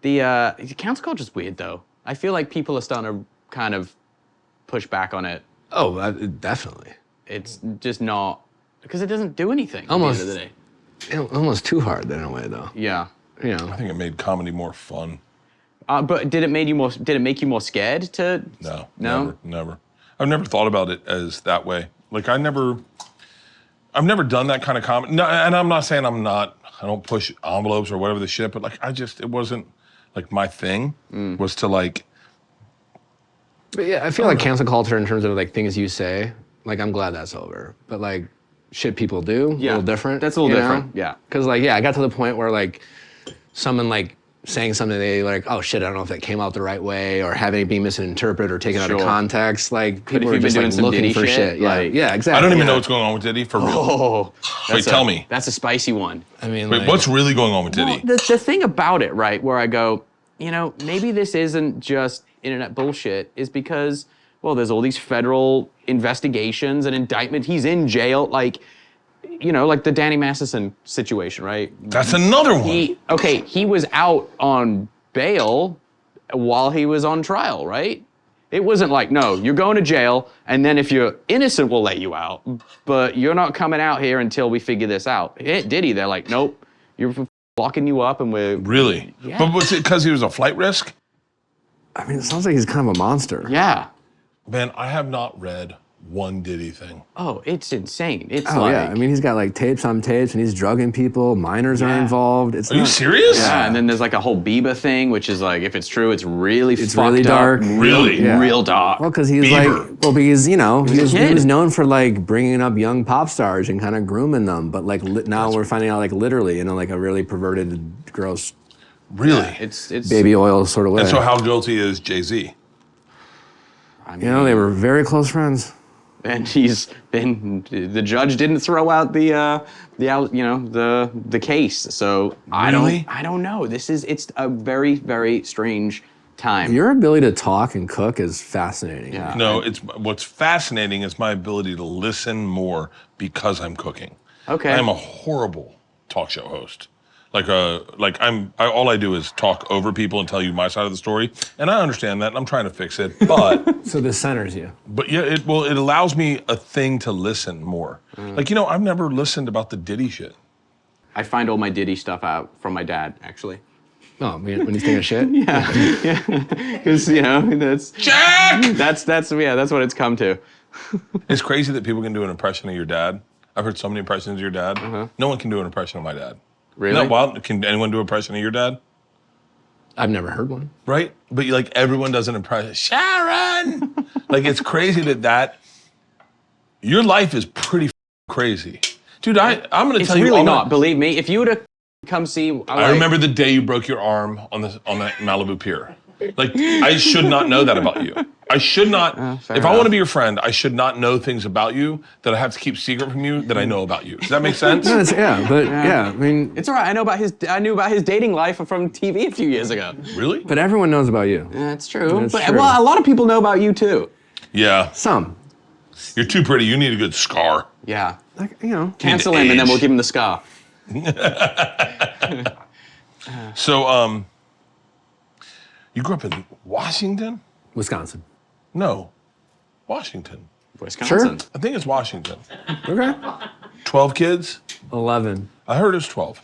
The cancel culture's weird though. I feel like people are starting to kind of push back on it. Oh, definitely. It's just not, because it doesn't do anything Almost. at the end of the day. Almost too hard then in a way, though. Yeah. You know. I think it made comedy more fun. But did it make you more scared to? No, No? never. I've never thought about it as that way. Like I've never done that kind of comedy. No, and I'm not saying I don't push envelopes or whatever the shit, but like it wasn't like my thing was to like. But yeah, I feel like cancel culture in terms of like things you say, like I'm glad that's over. But like shit people do, a little different. That's a little you different. know? Yeah. Because like, yeah, I got to the point where like someone like saying something they like, oh shit, I don't know if that came out the right way, or having it be misinterpreted or taken out of context. Like people are just like looking for shit. Yeah, like, yeah, exactly. I don't even know what's going on with Diddy for real. Oh, Wait, tell me. That's a spicy one. I mean, Wait, like, what's really going on with Diddy? Well, the thing about it, right, where I go, you know, maybe this isn't just internet bullshit, is because, well, there's all these federal investigations and indictment. He's in jail, like, you know, like the Danny Masterson situation, right? That's another one. He was out on bail while he was on trial, right? It wasn't like, no, you're going to jail, and then if you're innocent, we'll let you out, but you're not coming out here until we figure this out. Diddy, they're like, nope, you're locking you up, and we're... Really? Yeah. But was it because he was a flight risk? I mean, it sounds like he's kind of a monster. Yeah. Man, I have not read one Diddy thing. Oh, it's insane. It's Oh like... yeah, I mean, he's got like tapes on tapes, and he's drugging people. Minors are involved. It's Are you serious? Yeah, and then there's like a whole Bieber thing, which is like, if it's true, it's really It's fucked really up. dark. Really? Yeah. Real dark. Well, because he's Bieber. like, well, because you know, he a kid. was known for like bringing up young pop stars and kind of grooming them, but like now we're finding out like literally in a, like a really perverted, gross Really? It's baby oil sort of way. And so how guilty is Jay-Z? I mean, you know, they were very close friends. and he's been, the judge didn't throw out the case. So Really? I don't know. It's a very, very strange time. Your ability to talk and cook is fascinating. Yeah. No, what's fascinating is my ability to listen more because I'm cooking. Okay. I am a horrible talk show host. All I do is talk over people and tell you my side of the story, and I understand that, and I'm trying to fix it. But So this centers you. yeah, it allows me a thing to listen more. Like, you know, I've never listened about the Diddy shit. I find all my Diddy stuff out from my dad, actually. Oh, when he's taking a shit. Yeah, because you know that's Jack! that's what it's come to. It's crazy that people can do an impression of your dad. I've heard so many impressions of your dad. No one can do an impression of my dad. Really? Isn't that wild? Can anyone do an impression of your dad? I've never heard one. Right? But like everyone does an impression. Sharon! Like it's crazy that your life is pretty crazy. Dude, I'm gonna It's tell you really all my- not. Believe me, if you were to come see, I remember the day you broke your arm on that Malibu pier. Like, I should not know that about you. I should not, if I want to be your friend, I should not know things about you that I have to keep secret from you that I know about you. Does that make sense? No, I mean, It's all right. I knew about his dating life from TV a few years ago. Really? but everyone knows about you. That's true. That's But true. well, a lot of people know about you too. Yeah. Some, You're too pretty. You need a good scar. Yeah. like you know. Cancel him, and then age. we'll give him the scar. So, you grew up in Washington? Wisconsin. No. Washington. Wisconsin. I think it's Washington. Okay. 12 kids? 11. I heard it's 12.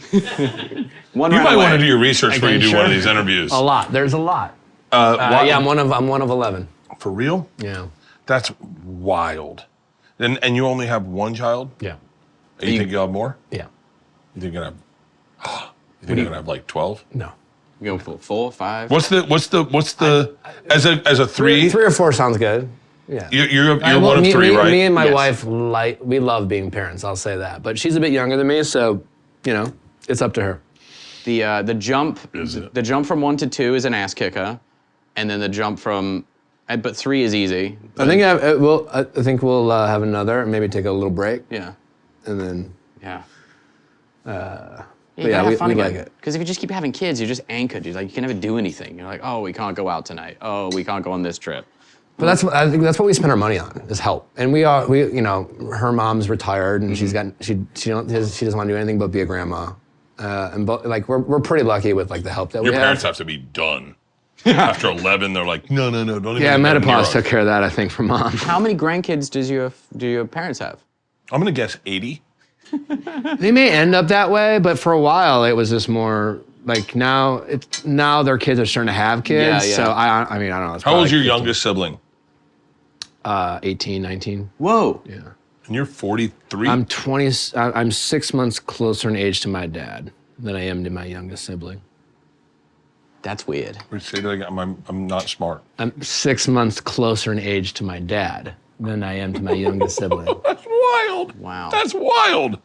One You ran might away. want to do your research before you do sure? one of these interviews. A lot. There's a lot. Yeah, I'm one of 11. For real? Yeah. That's wild. And you only have one child? Yeah. You think you'll have more? Yeah. You think you're gonna have? You think you're gonna have like 12? No. You go for 4, 5. What's the as a three? 3 or 4 sounds good. Yeah. You're one of three, right? Me and my Yes. wife, we love being parents. I'll say that. But she's a bit younger than me, so you know, it's up to her. The jump Is it? the jump from 1 to 2 is an ass kicker, and then the jump from but 3 is easy. I think we'll have another, maybe take a little break, Yeah. and then. Yeah. But yeah, we like it. Because if you just keep having kids, you're just anchored. You're like, you can never do anything. You're like, oh, we can't go out tonight. Oh, we can't go on this trip. But I think that's what we spend our money on is help. And we you know, her mom's retired and she doesn't want to do anything but be a grandma. And like we're pretty lucky with like the help that Your we parents have. have to be done. After 11, they're like, no, don't even. Yeah, come near menopause us. took care of that, I think, for mom. How many grandkids do your parents have? I'm gonna guess 80. They may end up that way, but for a while it was just more like now their kids are starting to have kids. Yeah. So I mean I don't know. It's How probably old's your 15. youngest sibling? 18, 19. Whoa. Yeah. And you're 43. I'm 20. I'm 6 months closer in age to my dad than I am to my youngest sibling. That's weird. Say that again. I'm not smart. I'm 6 months closer in age to my dad than I am to my youngest sibling. That's wild. Wow. That's wild.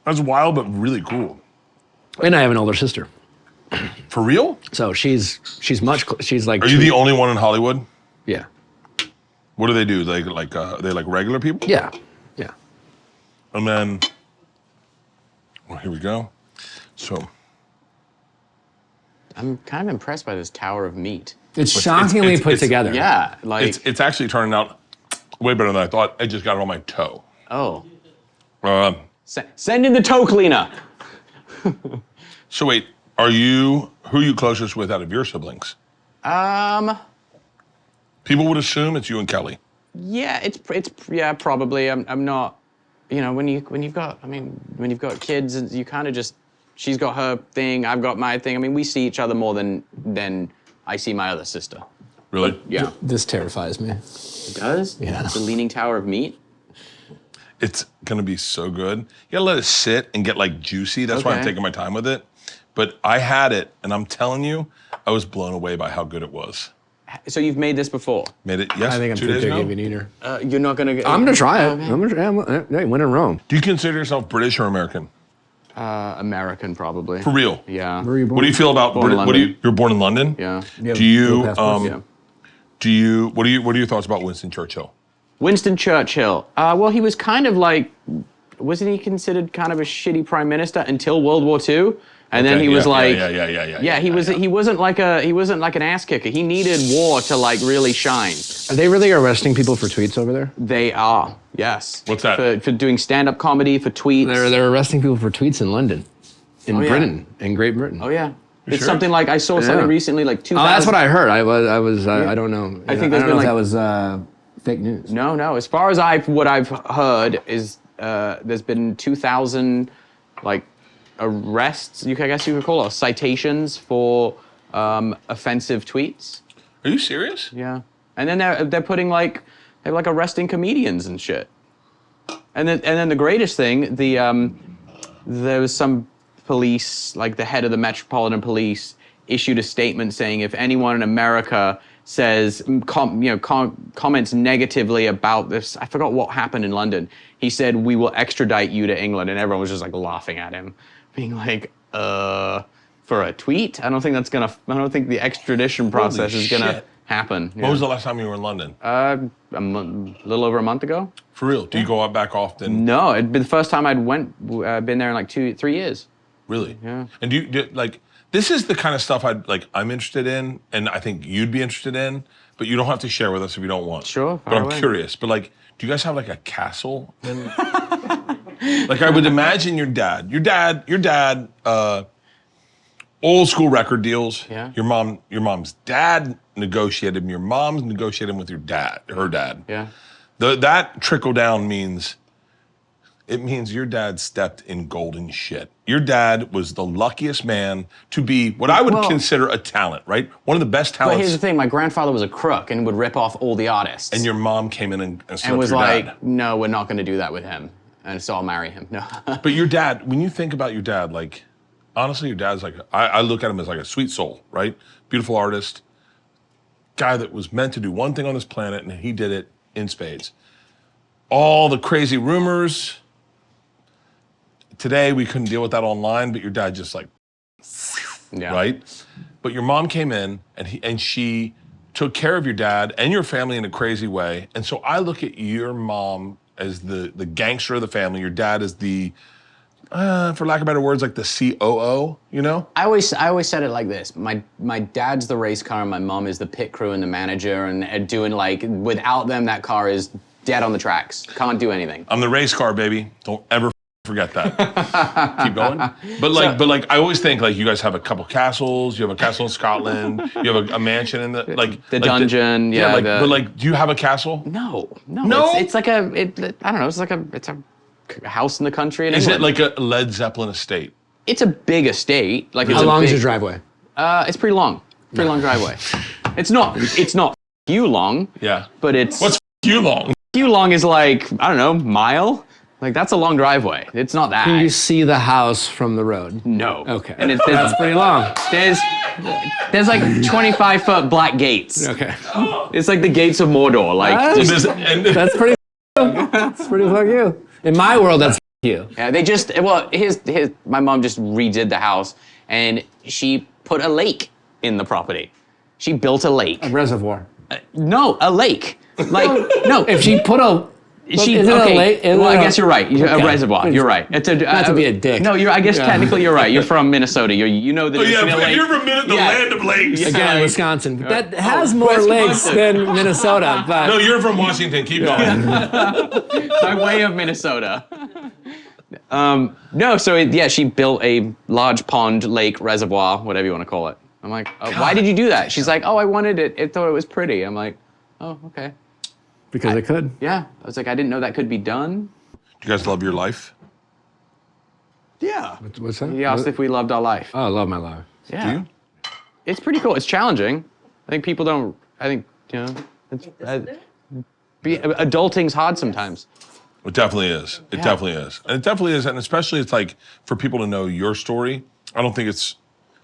That's wild, but really cool. And I have an older sister. For real? So she's like. Are you the only one in Hollywood? Yeah. What do they do? They like regular people? Yeah. Yeah. And then, well, here we go. So. I'm kind of impressed by this tower of meat. It's shockingly put together. Yeah, like It's actually turning out way better than I thought. I just got it on my toe. oh, Um, send in the toe cleaner. so wait, who are you closest with out of your siblings? People would assume it's you and Kelly. Yeah, it's yeah, probably. I'm not. You know, when you've got kids, and you kind of just. She's got her thing, I've got my thing. I mean, we see each other more than I see my other sister. Really? Yeah. This terrifies me. It does? Yeah. The Leaning Tower of Meat? It's gonna be so good. You gotta let it sit and get like juicy. That's why I'm Okay. taking my time with it. But I had it, and I'm telling you, I was blown away by how good it was. So you've made this before? Made it, yes, I think I'm 2 too days big ago. of an eater. You're not gonna get... I'm gonna try it. Okay. Hey, when in Rome. Do you consider yourself British or American? American, probably. For real? Yeah. Where are you born? What do you feel about Born in What do London. you're born in London? Yeah. have Do you dual passports? Yeah. what are your thoughts about Winston Churchill? Winston Churchill. Well, he was kind of like... Wasn't he considered kind of a shitty prime minister until World War II? And then Okay, he was yeah, like... yeah. He wasn't like an ass kicker. He needed war to like really shine. Are they really arresting people for tweets over there? They are, yes. What's that? For doing stand-up comedy, for tweets. They're arresting people for tweets in London, in yeah. Britain, in Great Britain. Oh yeah. It's sure? something like I saw something recently, like 2000. Oh, that's what I heard. I don't know. I think I there's don't know been, if that was fake news. No. As far as what I've heard is there's been 2,000 like arrests. I guess you could call it citations for offensive tweets. Are you serious? Yeah. And then they're putting they're arresting comedians and shit. And then the greatest thing, there was some police, like the head of the Metropolitan Police, issued a statement saying if anyone in America says comments negatively about this, I forgot what happened in London. He said we will extradite you to England, and everyone was just like laughing at him, being like, for a tweet? I don't think the extradition process is gonna shit. happen. When was the last time you were in London? A little over a month ago. For real? Do you go out back often? No, it'd been the first time I'd been there in like 2-3 years. Really? Yeah. And this is the kind of stuff I'm interested in, and I think you'd be interested in, but you don't have to share with us if you don't want. Sure, But fire I'm away. curious. But do you guys have a castle? I would imagine your dad, old school record deals. Yeah. Your mom's dad negotiated. Your mom's negotiating with her dad. Yeah. That trickle down means your dad stepped in golden shit. Your dad was the luckiest man to be what I would consider a talent, right? One of the best But talents. here's the thing: my grandfather was a crook and would rip off all the artists. And your mom came in and slept and was with your like, dad. "No, we're not going to do that with him." And so I'll marry him. No. But your dad, when you think about your dad, honestly, your dad's I look at him as a sweet soul, right? Beautiful artist, guy that was meant to do one thing on this planet, and he did it in spades. All the crazy rumors. Today, we couldn't deal with that online, but your dad just Yeah. right? But your mom came in, and she took care of your dad and your family in a crazy way. And so I look at your mom as the gangster of the family. Your dad is the, for lack of better words, like the COO, you know? I always said it like this: my dad's the race car, and my mom is the pit crew and the manager, and doing without them, that car is dead on the tracks. Can't do anything. I'm the race car, baby. Don't ever forget that. Keep going. But I always think you guys have a couple castles. You have a castle in Scotland. You have a mansion in the The dungeon. Do you have a castle? No. No? It's like I don't know. It's a house in the country. In Is it England. like a Led Zeppelin estate? It's a big estate. How long is your driveway? It's pretty long. Pretty long driveway. It's not you long. Yeah. But it's What's you long? you long is I don't know, mile. Like, that's a long driveway. It's not that. Can you see the house from the road? No. Okay. And That's pretty long. there's like 25-foot black gates. Okay. It's like the gates of Mordor. Like, That's pretty. That's pretty fuck you. In my world, that's you. yeah, they just, well, my mom just redid the house and she put a lake in the property. She built a lake. A reservoir. No, a lake. Like, no. If she put a. She, is it okay, a lake? well, I guess you're right. A reservoir. You're right. It's a, Not to be a dick. No, I guess technically you're right. You're from Minnesota. You know that Oh, it's in a lake. you're from the land of lakes. Again, Wisconsin. That has more lakes than Minnesota. But No, you're from Washington. Keep going. By way of Minnesota. No, so she built a large pond, lake, reservoir, whatever you want to call it. I'm like, why did you do that? She's like, oh, I wanted it. I thought it was pretty. I'm like, oh, okay. because it could. Yeah, I was like, I didn't know that could be done. Do you guys love your life? Yeah. What's that? He asked if we loved our life. Oh, I love my life. Yeah. Do you? It's pretty cool. It's challenging. I think people don't. I think it's, adulting's hard sometimes. It definitely is. It definitely is. And it definitely is. And especially it's like for people to know your story, I don't think it's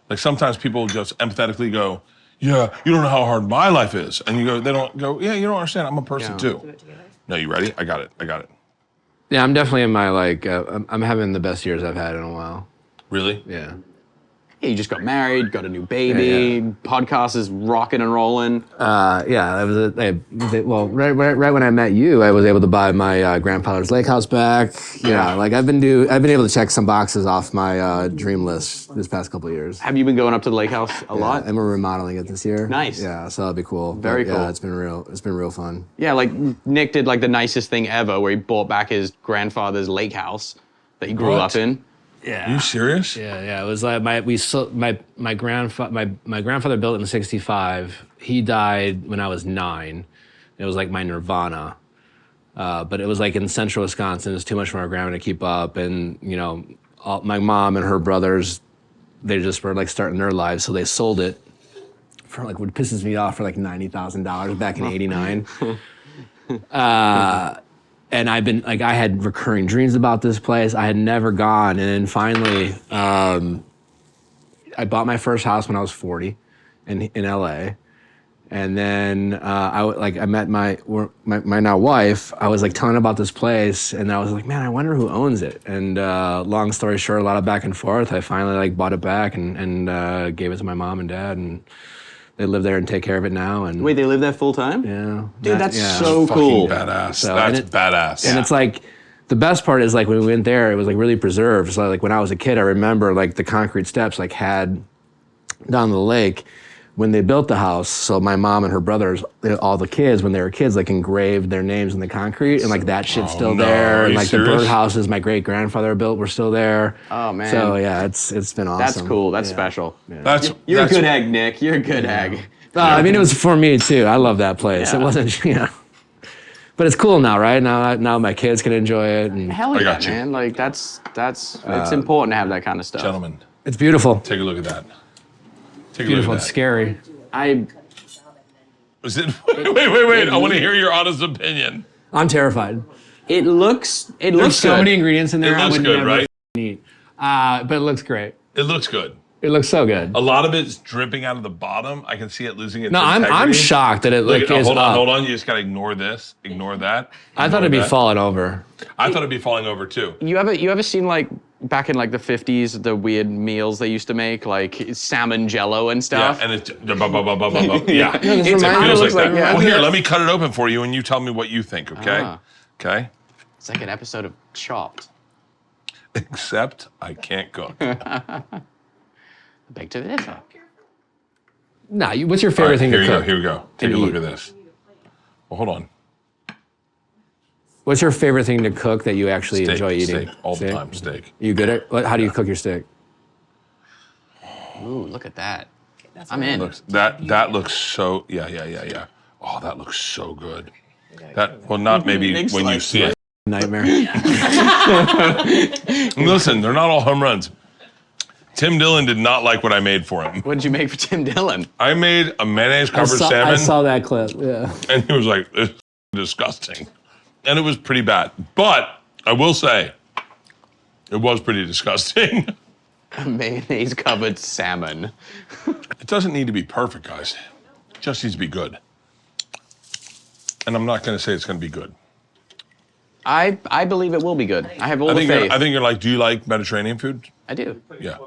like sometimes people just empathetically go, yeah, you don't know how hard my life is. And you go, they don't go, yeah, you don't understand. I'm a person too. No, you ready? I got it. Yeah, I'm definitely in my I'm having the best years I've had in a while. Really? Yeah. Yeah, you just got married, got a new baby, podcast is rocking and rolling. Yeah, that was right when I met you, I was able to buy my grandfather's lake house back. Yeah, like I've been able to check some boxes off my dream list this past couple of years. Have you been going up to the lake house a lot? And we're remodeling it this year. Nice. Yeah, so that'll be cool. Very cool. Yeah, it's been real fun. Yeah, like Nick did like the nicest thing ever where he bought back his grandfather's lake house that he grew up in. Yeah. Are you serious? Yeah. It was like my grandfather built it in '65. He died when I was 9. It was like my nirvana. But it was like in central Wisconsin. It was too much for my grandma to keep up, and my mom and her brothers, they just were like starting their lives, so they sold it for like what pisses me off for like $90,000 back in '89. And I've been like, I had recurring dreams about this place. I had never gone, and then finally, I bought my first house when I was 40, in LA, and then I met my now wife. I was like telling her about this place, and I was like, man, I wonder who owns it. And long story short, a lot of back and forth. I finally like bought it back and gave it to my mom and dad, and they live there and take care of it now. And Wait, they live there full time? yeah, Dude, that's so cool. Badass. So, That's badass. And it's like, the best part is like when we went there, it was like really preserved. So like when I was a kid, I remember like the concrete steps like had down the lake when they built the house. So my mom and her brothers, all the kids, when they were kids, like engraved their names in the concrete, and like that shit's still there. And like the birdhouses my great grandfather built were still there. Oh man. So yeah, it's been awesome. That's cool. That's special. That's You're a good egg, Nick. You're a good egg. I mean, it was for me too. I love that place. Yeah. It wasn't, but it's cool now, right? Now my kids can enjoy it. And Hell yeah, got you. man. Like that's it's important to have that kind of stuff. Gentlemen, it's beautiful. take a look at that. Take Beautiful. a It's look at scary. Is it? Wait. I want to hear your honest opinion. I'm terrified. It looks There's so good. many ingredients in there. It I looks would good, never right? eat. But it looks great. It looks good. It looks so good. A lot of it's dripping out of the bottom. I can see it losing its No, I'm integrity. shocked that it Look, is hold up. on. You just gotta ignore this, ignore that. I thought it'd be falling over. I thought it'd be falling over too. You ever seen like back in like the 50s the weird meals they used to make like salmon jello and Yeah, stuff? and it's yeah. It It kinda feels looks like like that. yeah. Well, here, let me cut it open for you, and you tell me what you think. Okay? Ah. Okay. It's like an episode of Chopped. Except I can't cook. Beg to differ. Nah, what's your All favorite right, thing here to you cook? go. Here we go. Take a And look eat. at this. Well, hold on. What's your favorite thing to cook that you actually Steak, enjoy eating? steak, all the time. Steak. You good at? How do you cook your steak? Ooh, look at that. I'm in. That looks so. Yeah. Oh, that looks so good. Not maybe Nick's when you like- see it. Nightmare. Listen, they're not all home runs. Tim Dillon did not like what I made for him. What did you make for Tim Dillon? I made a mayonnaise covered I salmon, saw that clip. Yeah. and he was like, "This is disgusting," and it was pretty bad. But I will say, it was pretty disgusting. Mayonnaise covered salmon. It doesn't need to be perfect, guys. It just needs to be good. And I'm not going to say it's going to be good. I believe it will be good. I have all the faith. I think you're like, do you like Mediterranean food? I do. Yeah.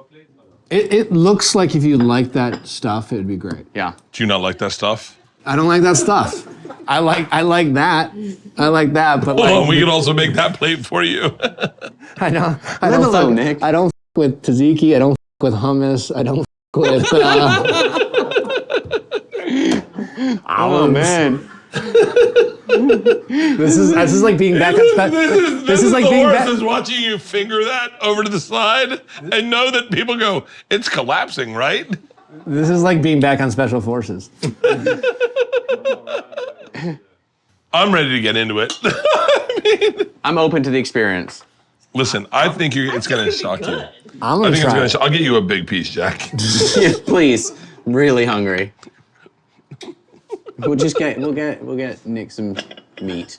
It looks like if you like that stuff, it'd be great. Yeah. Do you not like that stuff? I don't like that stuff. I like that. I like that, but Hold on, we can also make that plate for you. I don't. Live alone, Nick. I don't with tzatziki. I don't with hummus. I don't with. Oh man. This is like being back on. This is like the being worst back. is watching you finger that over to the side and know that people go, it's collapsing, right? This is like being back on Special Forces. I'm ready to get into it. I'm open to the experience. Listen, I think it's going to shock you. I'm I gonna think it's try. going to. I'll get you a big piece, Jack. Yeah, please. I'm really hungry. We'll get Nick some meat.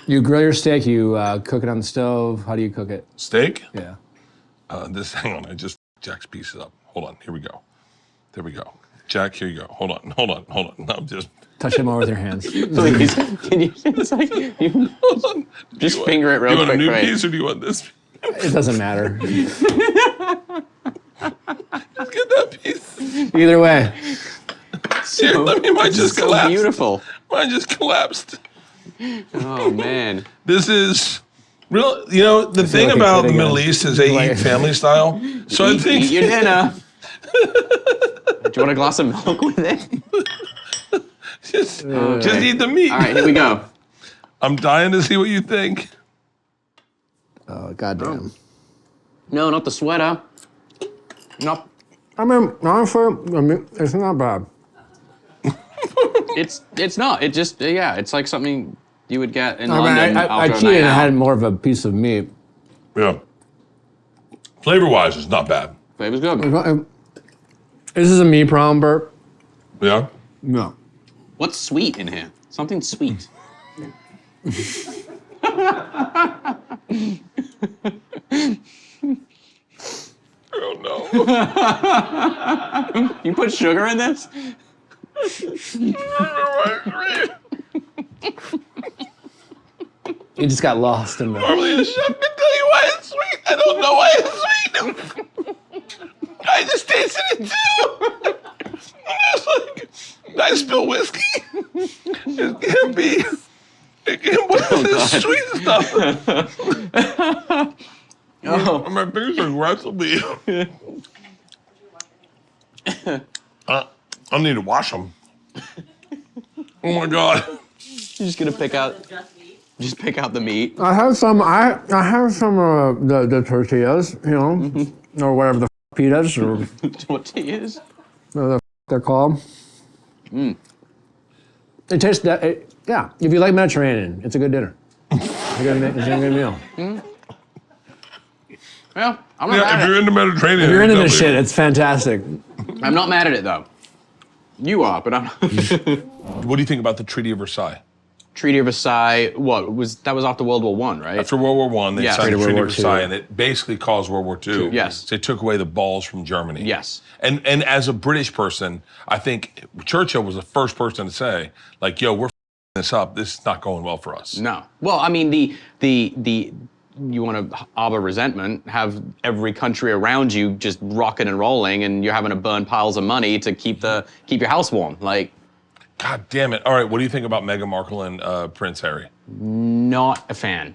You grill your steak. You cook it on the stove. How do you cook it? Steak? Yeah. Hang on. I just Jack's pieces up. Hold on. Here we go. There we go. Jack, here you go. Hold on. I'm just. Touch them over with your hands. Please, can you just like Hold on. just finger it real Do you want quick? a new Right? piece or do you want this? It doesn't matter. Just get that piece. Either way. Here, mine just So collapsed. beautiful. Mine just collapsed. Oh man. This is real. You know, the thing like a about kid the Middle again. East is they eat family style. So I think Eat your dinner. Do you want a glass of milk with it? just eat the meat. All right, here we go. I'm dying to see what you think. Oh goddamn. No, not the sweater. No, I mean, honestly, it's not bad. it's not. It just it's like something you would get in I London. I after a cheated night and out. had more of a piece of meat. Yeah. Flavor-wise, it's not bad. Flavor's good. This is a me problem, Bert. Yeah. No. What's sweet in here? Something sweet. Oh no. You put sugar in this? You just got lost in the. Normally the chef can tell you why it's sweet. I don't know why it's sweet. I just tasted it too. I was like, did I spill whiskey? It can't be. It can't be this sweet stuff. Oh, My fingers are aggressively. I need to wash them. Oh my god. you're just gonna pick out the meat. I have some. I have some of the tortillas, you know, or whatever the pitas or What to use? whatever they're called. It tastes that. Yeah, if you like Mediterranean, it's a good dinner. It's a good meal. Well, I'm not Yeah, mad if at you're it. into Mediterranean. If you're into this definitely- shit, it's fantastic. I'm not mad at it though. You are, but I'm not. What do you think about the Treaty of Versailles? Treaty of Versailles, that was after World War I, right? After World War I, they Yeah. signed the Treaty Treaty of of World War Versailles, II. and it basically caused World War II. Yes. They took away the balls from Germany. Yes. And as a British person, I think Churchill was the first person to say, like, yo, we're f***ing this up. This is not going well for us. No. Well, I mean, the you want to harbor resentment, have every country around you just rocking and rolling, and you're having to burn piles of money to keep your house warm. Like, God damn it. All right, what do you think about Meghan Markle and Prince Harry? not a fan.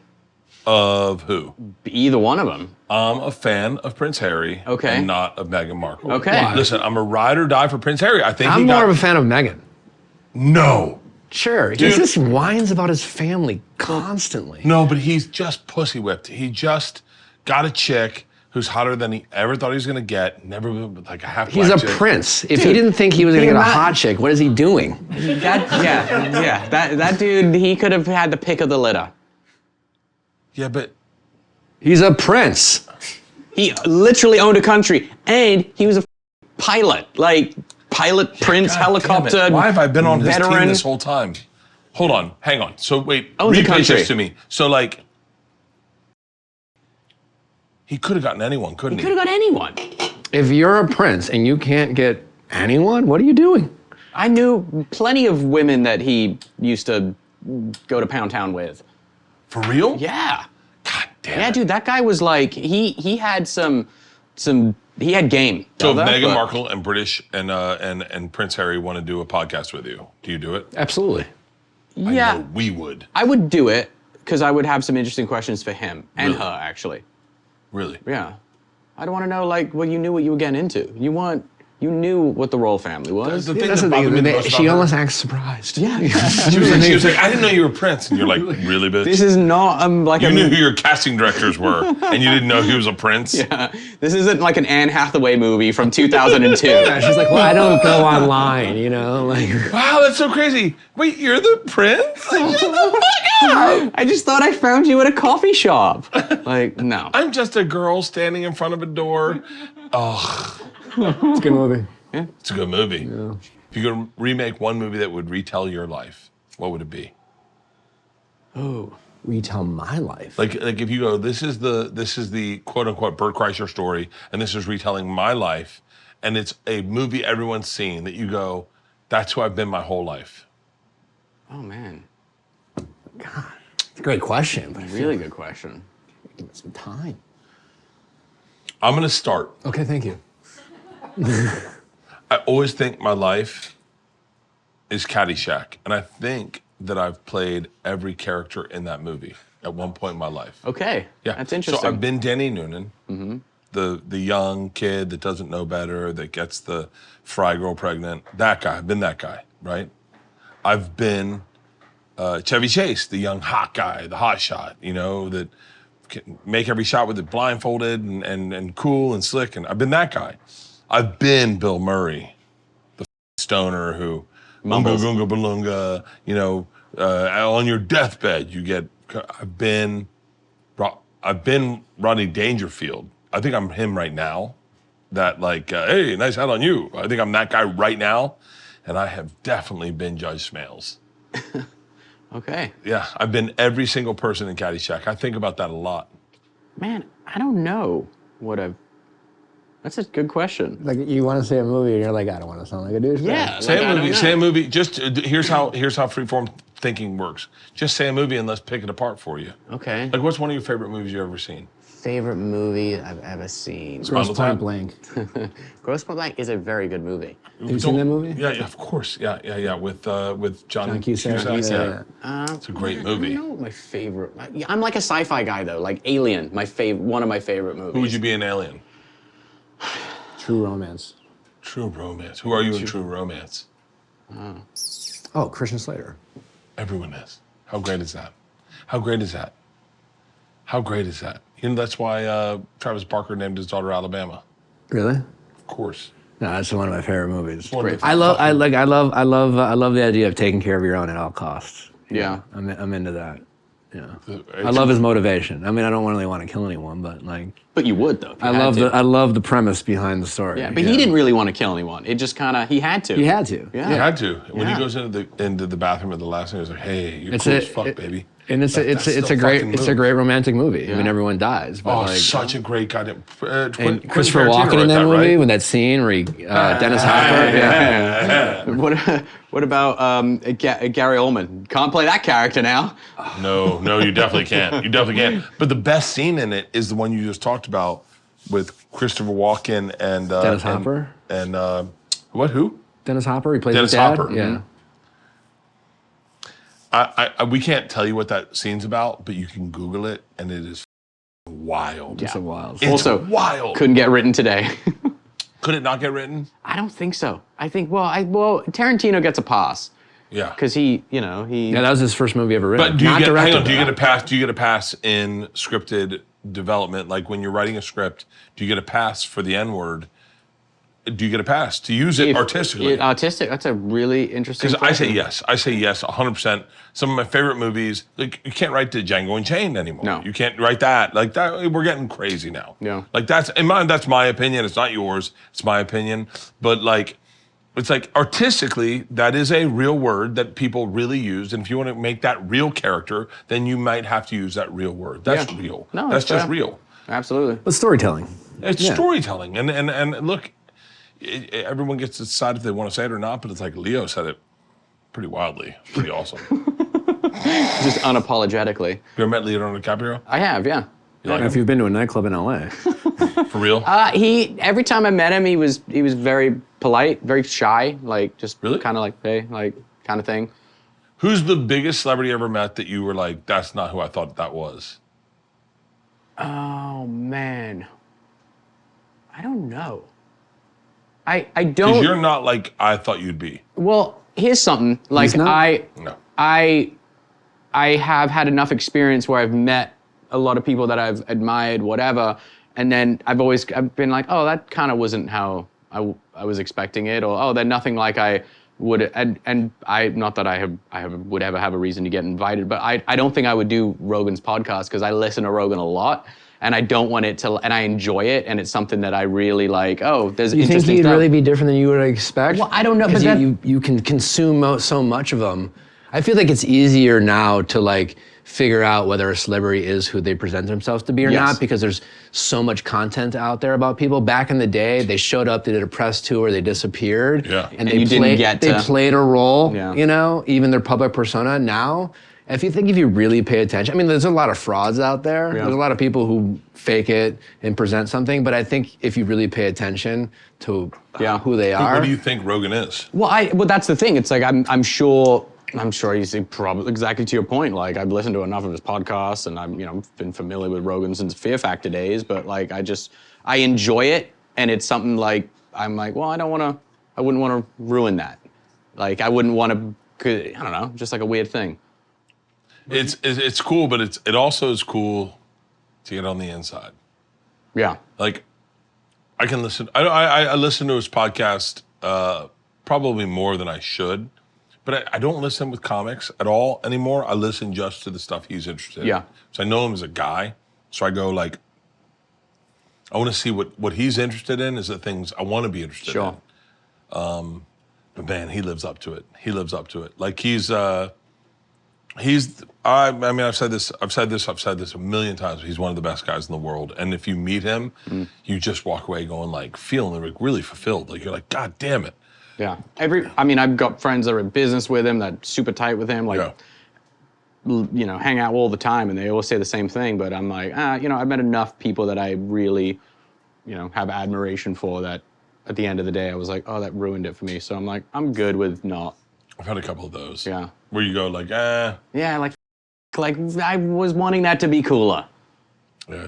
Of who? Either one of them. I'm a fan of Prince Harry. Okay. And not of Meghan Markle. Okay. Why? Listen, I'm a ride or die for Prince Harry. I think I'm more of a fan of Meghan. No. Sure, he Dude. just whines about his family constantly. No, but he's just pussy whipped. He just got a chick who's hotter than he ever thought he was gonna get. Never like a half. He's a black chick. prince. If he didn't think he was gonna get a hot chick, what is he doing? That dude, he could have had the pick of the litter. Yeah, but He's a prince. He literally owned a country, and he was a pilot, like pilot, prince, God damn helicopter. it. Why have I been on his veteran? team this whole time? Hold on, hang on. So wait, Owns a repitch country. this to me. So like, He could have gotten anyone, couldn't He he? could have got anyone. If you're a prince and you can't get anyone, what are you doing? I knew plenty of women that he used to go to Pound Town with. For real? Yeah. God damn Yeah, it. dude, that guy was like, he had he had game. So if That, Meghan but- Markle and British and Prince Harry want to do a podcast with you, do you do it? Absolutely. I Yeah, know we would. I would do it because I would have some interesting questions for him and Really? her, actually. Really? Yeah. I'd want to know, like, what you knew what you were getting into. You knew what the royal family was. The thing That's that the bothered me the thing. most She about her- almost acts surprised. Yeah. She was like, I didn't know you were Prince. And you're like, really, bitch? This is not like You a knew who your casting directors were, and you didn't know he was a prince? this isn't like an Anne Hathaway movie from 2002. Yeah, she's like, well, I don't go online, you know, like. Wow, that's so crazy. Wait, you're the prince? Like, get the fuck out! I just thought I found you at a coffee shop. Like, no. I'm just a girl standing in front of a door. It's a good movie. It's a good movie. Yeah. If you could remake one movie that would retell your life, what would it be? Oh, retell my life. Like if you go, this is the quote unquote Bert Kreischer story, and this is retelling my life, and it's a movie everyone's seen that you go, that's who I've been my whole life. Oh, man. God, it's a great question. But Really good question. give it some time. I'm gonna start. Okay, thank you. I always think my life is Caddyshack, and I think that I've played every character in that movie at one point in my life. Okay. Yeah, That's interesting. So I've been Danny Noonan, the young kid that doesn't know better, that gets the fry girl pregnant. That guy. I've been that guy, right? I've been Chevy Chase, the young hot guy, the hot shot, you know, that can make every shot with it blindfolded and cool and slick. And I've been that guy. I've been Bill Murray, the stoner who Mumbles. Unga Gunga Balunga, you know, on your deathbed, you get. I've been Rodney Dangerfield. I think I'm him right now. That like, hey, nice hat on you. I think I'm that guy right now, and I have definitely been Judge Smales. Okay. Yeah, I've been every single person in Caddyshack. I think about that a lot. Man, I don't know what I've... That's a good question. Like, you want to say a movie, and you're like, I don't want to sound like a douchebag. Yeah. Say like, I a don't movie. know. Say a movie. Just here's how freeform thinking works. Just say a movie and let's pick it apart for you. Okay. Like, what's one of your favorite movies you've ever seen? Favorite movie I've ever seen. Gross Spinal Point Tap? Blank. Gross Point Blank is a very good movie. Have you seen that movie? Yeah, of course. Yeah. With John Cusack. Yeah. Yeah. It's a great I movie. don't know what my favorite... I'm like a sci-fi guy, though. Like Alien, one of my favorite movies. Who would you be in Alien? True Romance. True Romance. Who are you in True Romance? Oh, Christian Slater. Everyone is. How great is that? How great is that? How great is that? You know, that's why Travis Barker named his daughter Alabama. Really? Of course. No, that's one of my favorite movies. Wonderful. I love the idea of taking care of your own at all costs. Yeah. I'm into that. Yeah. I love his motivation. I mean, I don't really want to kill anyone, but like, But you would, though. if you I had love to. the premise behind the story. Yeah, but he didn't really want to kill anyone. It just kind of... He had to. He had to. Yeah. He had to. When he Yeah. goes into the bathroom at the last thing, he's like, "Hey, you're It's cool a- as fuck, it- baby." And it's a great romantic movie. I mean, everyone dies, but Oh, like, such a great goddamn. and Christopher Walken in that movie with that scene where he, Dennis Hopper. Yeah. What about Gary Oldman? Can't play that character now. No, you definitely can't. You definitely can't. But the best scene in it is the one you just talked about with Christopher Walken and Dennis Hopper? and what? Who? Dennis Hopper. He plays Dennis his dad. Hopper, Yeah. mhm. We can't tell you what that scene's about, but you can Google it, and it is wild. It's a wild. It's Also, wild. Couldn't get written today. Could it not get written? I don't think so. I think Tarantino gets a pass Yeah. because he. Yeah, that was his first movie ever written. But do you Not get directed, hang on? Do you though. get a pass? Do you get a pass in scripted development? Like when you're writing a script, do you get a pass for the N-word? Do you get a pass to use it artistically? Artistic. That's a really interesting. Because I say question. yes. I say yes 100%. Some of my favorite movies, like you can't write the Django Unchained anymore. No. You can't write that. Like that, we're getting crazy now. Yeah. Like that's my opinion. It's not yours. It's my opinion. But like, it's like artistically, that is a real word that people really use. And if you want to make that real character, then you might have to use that real word. That's Yeah. real. No, that's that's just fair. real. Absolutely. But storytelling. It's storytelling, and look, everyone gets to decide if they want to say it or not. But it's like Leo said it pretty wildly, pretty awesome. Just unapologetically. You ever met Leonardo DiCaprio? I have, yeah. You like If him? you've been to a nightclub in LA. For real? Every time I met him, he was very polite, very shy, like just Really? kind of like, hey, like kind of thing. Who's the biggest celebrity you ever met that you were like, that's not who I thought that was? Oh man, I don't know. I Because don't. you're not like I thought you'd be. Well, here's something. Like not? No. I have had enough experience where I've met a lot of people that I've admired, whatever, and then I've been like, oh, that kind of wasn't how I was expecting it, or oh, they're nothing like I would, and I, not that I would ever have a reason to get invited, but I don't think I would do Rogan's podcast because I listen to Rogan a lot. And I don't want it to, and I enjoy it, and it's something that I really like. Oh, there's You think interesting he'd stuff. really be different than you would expect? Well, I don't know, Because but you can consume so much of them. I feel like it's easier now to like figure out whether a celebrity is who they present themselves to be or Yes. not, because there's so much content out there about people. Back in the day, they showed up, they did a press tour, they disappeared, Yeah. and you didn't get they to- played a role. Yeah. You know, even their public persona. Now, if you really pay attention, I mean, there's a lot of frauds out there. Yeah. There's a lot of people who fake it and present something, but I think if you really pay attention to who they are. What do you think Rogan is? Well, that's the thing. It's like I'm sure he's probably exactly to your point. Like I've listened to enough of his podcasts, and I've been familiar with Rogan since Fear Factor days. But like I enjoy it, and it's something like I'm like, well, I wouldn't want to ruin that. Like I wouldn't want to. I don't know, just like a weird thing. It's cool, but it also is cool to get on the inside. Yeah. Like I can listen. I listen to his podcast probably more than I should, but I don't listen with comics at all anymore. I listen just to the stuff he's interested Yeah. in. So I know him as a guy. So I go like, I want to see what he's interested in is the things I want to be interested Sure. in. But man, he lives up to it. He lives up to it. Like he's I mean, I've said this a million times. He's one of the best guys in the world. And if you meet him, you just walk away going like feeling like really fulfilled. Like you're like, God damn it. Yeah. I've got friends that are in business with him, that super tight with him, like, hang out all the time, and they always say the same thing. But I'm like, I've met enough people that I really, have admiration for that at the end of the day, I was like, oh, that ruined it for me. So I'm like, I'm good with not. I've had a couple of those. Yeah. Where you go like, Yeah, like I was wanting that to be cooler. Yeah,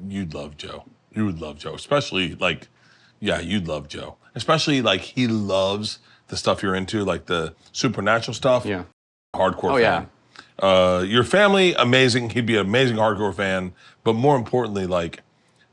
you'd love Joe. You would love Joe. Especially like, you'd love Joe. Especially like he loves the stuff you're into, like the supernatural stuff. Yeah. Hardcore fan. Yeah. Your family, amazing. He'd be an amazing hardcore fan. But more importantly, like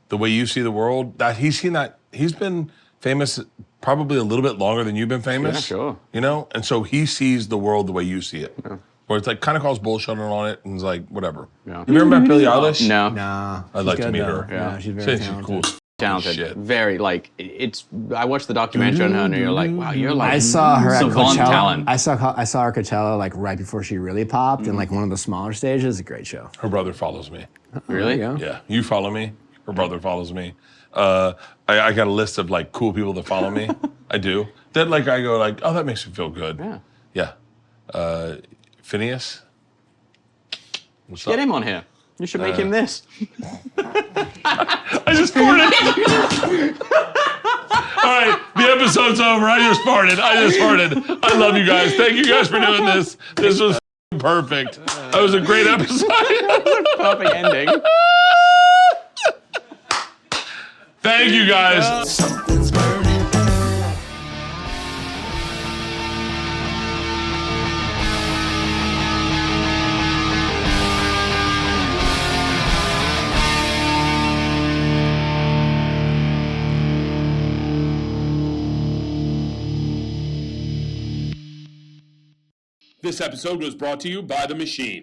the way you see the world, that he's seen that. He's been famous probably a little bit longer than you've been famous. Yeah, sure. And so he sees the world the way you see it. Yeah. Where it's like kind of calls bullshit on it and it's like, whatever. Yeah. Have you ever met Billie Eilish? No. Nah. I'd like to good, meet though. her. Yeah, she's very She's talented. cool. Talented. Shit. Very, like, I watched the documentary on her, and you're like, wow, you're like I saw her at savant Coachella. talent. I saw her at Coachella like right before she really popped in like one of the smaller stages. A great show. Her brother follows me. Really? There you go. Yeah, you follow me. Her brother follows me. I got a list of like cool people that follow me. I do. Then like I go like, oh, that makes me feel good. Yeah. Yeah. Phineas. What's Get up? him on here. You should make him this. I just farted. All right, the episode's over. I just farted. I love you guys. Thank you guys for doing this. This was perfect. That was a great episode. Perfect ending. Thank you guys. Something's burning. This episode was brought to you by The Machine.